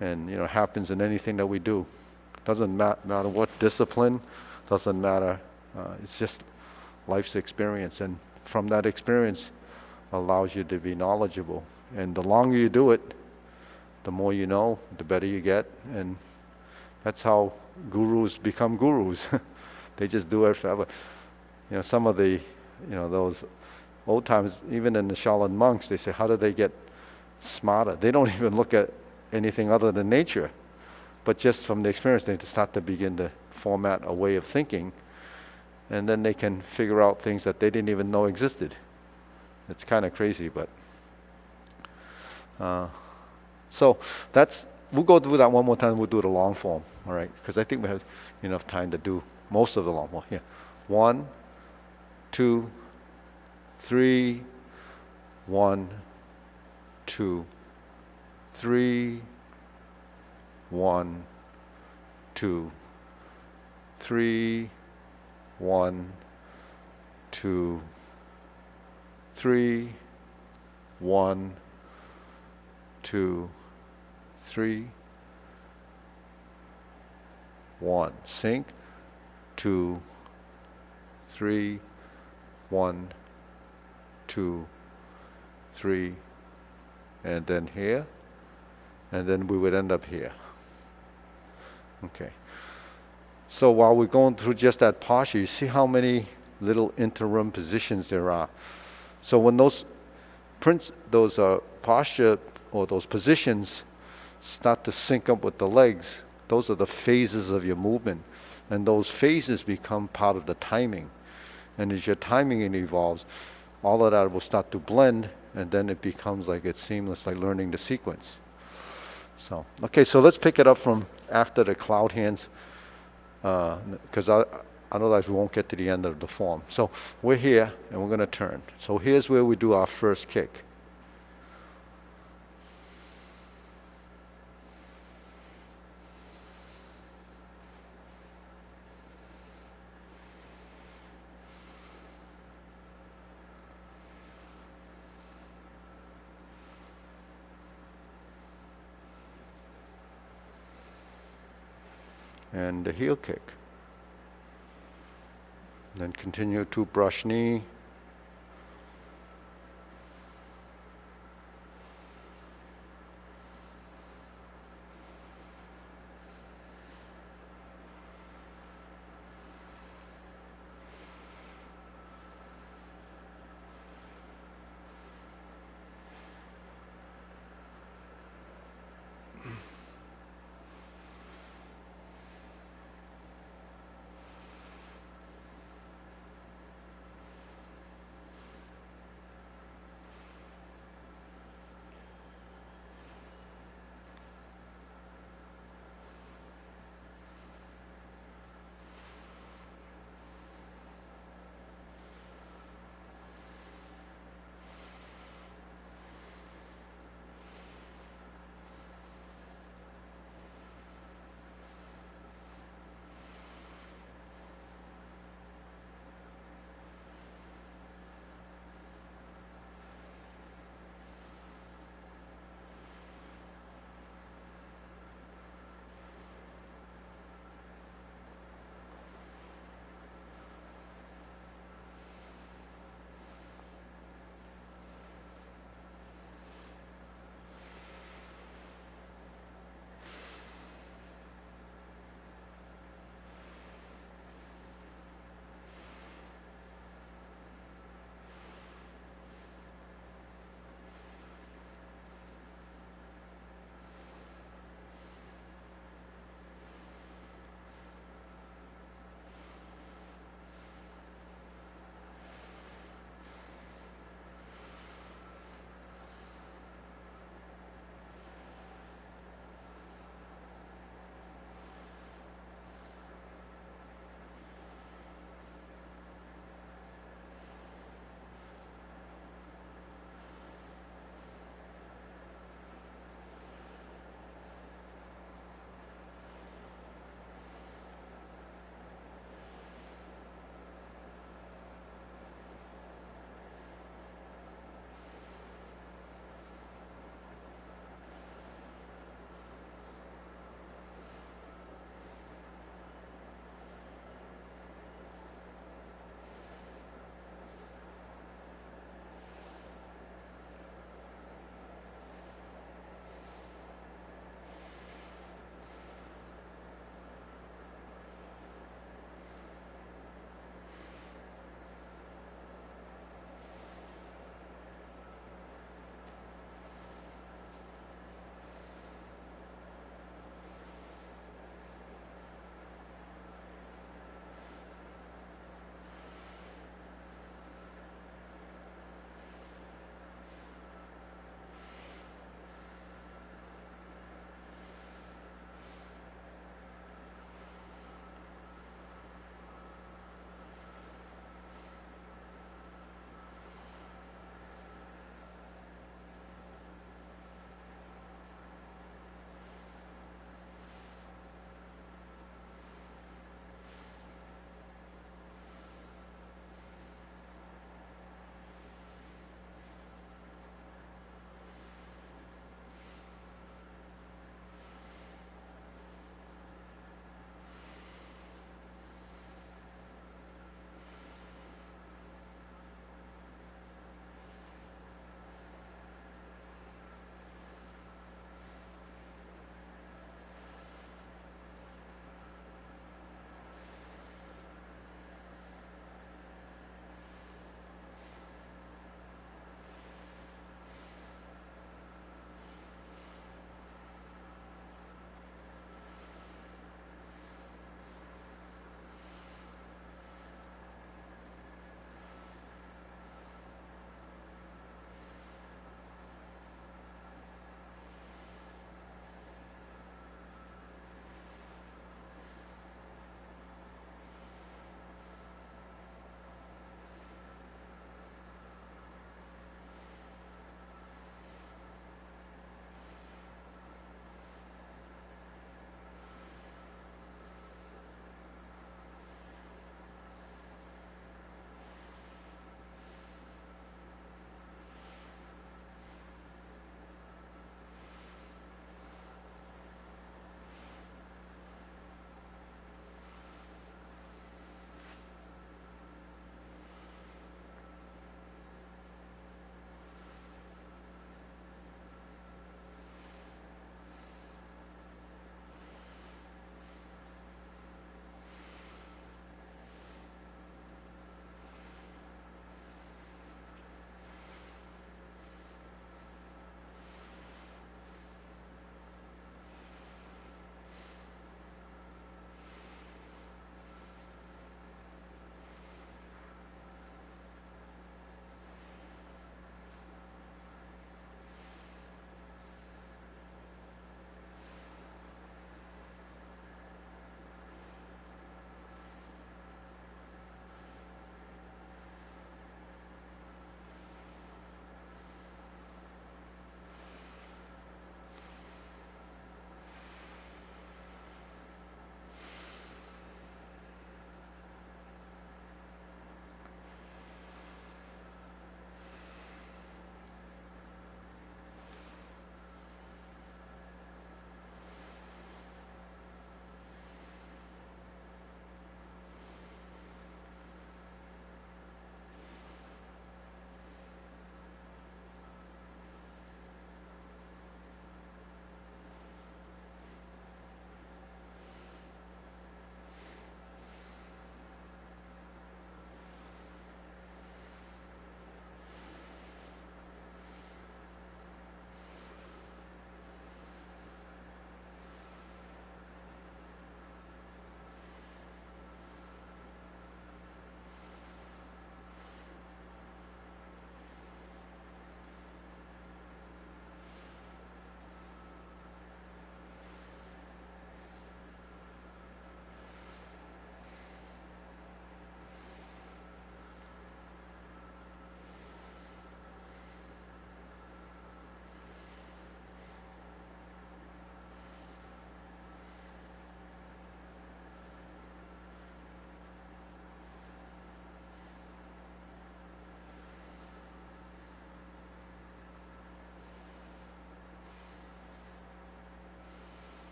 And it happens in anything that we do. Doesn't matter what discipline, doesn't matter. It's just life's experience, and from that experience allows you to be knowledgeable. And the longer you do it, the more you know, the better you get. And that's how gurus become gurus. They just do it forever. Some of the, those old times, even in the Shaolin monks, they say, how do they get smarter? They don't even look at anything other than nature. But just from the experience, they start to begin to format a way of thinking, and then they can figure out things that they didn't even know existed. It's kind of crazy, but so we'll go through that one more time. We'll do the long form, all right? Because I think we have enough time to do most of the long form. Yeah, 1, 2, 3, 1, 2, 3, 1, 2, 3, 1, 2, 3, 1, 2, 3, 1. Sink. 2, 3, 1, 2, 3, and then here, and then we would end up here. Okay. So while we're going through just that posture, you see how many little interim positions there are. So when those posture or those positions start to sync up with the legs, those are the phases of your movement, and those phases become part of the timing. And as your timing evolves, all of that will start to blend, and then it becomes like it's seamless, like learning the sequence. So, okay, so let's pick it up from after the cloud hands, because otherwise we won't get to the end of the form. So we're here, and we're going to turn. So here's where we do our first kick. And the heel kick. Then continue to brush knee.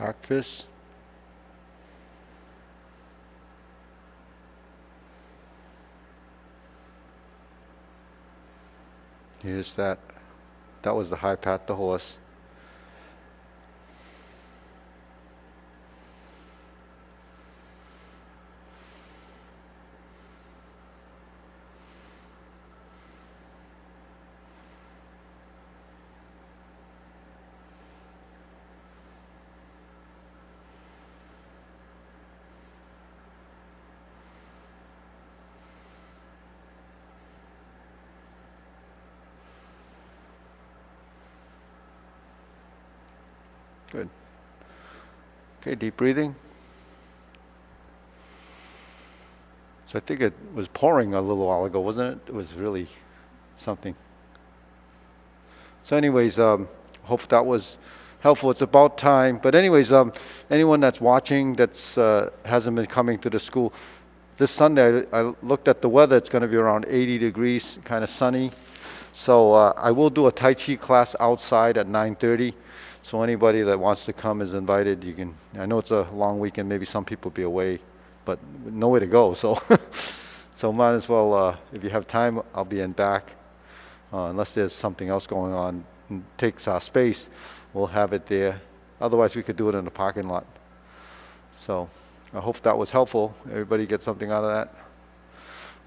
Back fist. Here's that. That was the high pat the horse. Good. Okay, deep breathing. So I think it was pouring a little while ago, wasn't it? It was really something. So anyways, hope that was helpful. It's about time. But anyways, anyone that's watching that's hasn't been coming to the school, this Sunday I looked at the weather. It's going to be around 80 degrees, kind of sunny. So I will do a Tai Chi class outside at 9:30. So anybody that wants to come is invited. You can. I know it's a long weekend. Maybe some people will be away, but nowhere to go. So, so might as well. If you have time, I'll be in back. Unless there's something else going on and takes our space, we'll have it there. Otherwise, we could do it in the parking lot. So I hope that was helpful. Everybody get something out of that.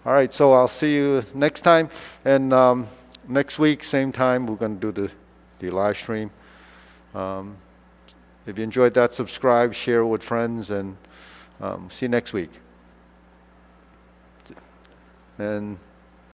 All right. So I'll see you next time, and next week, same time, we're going to do the live stream. If you enjoyed that, subscribe, share with friends, and see you next week. And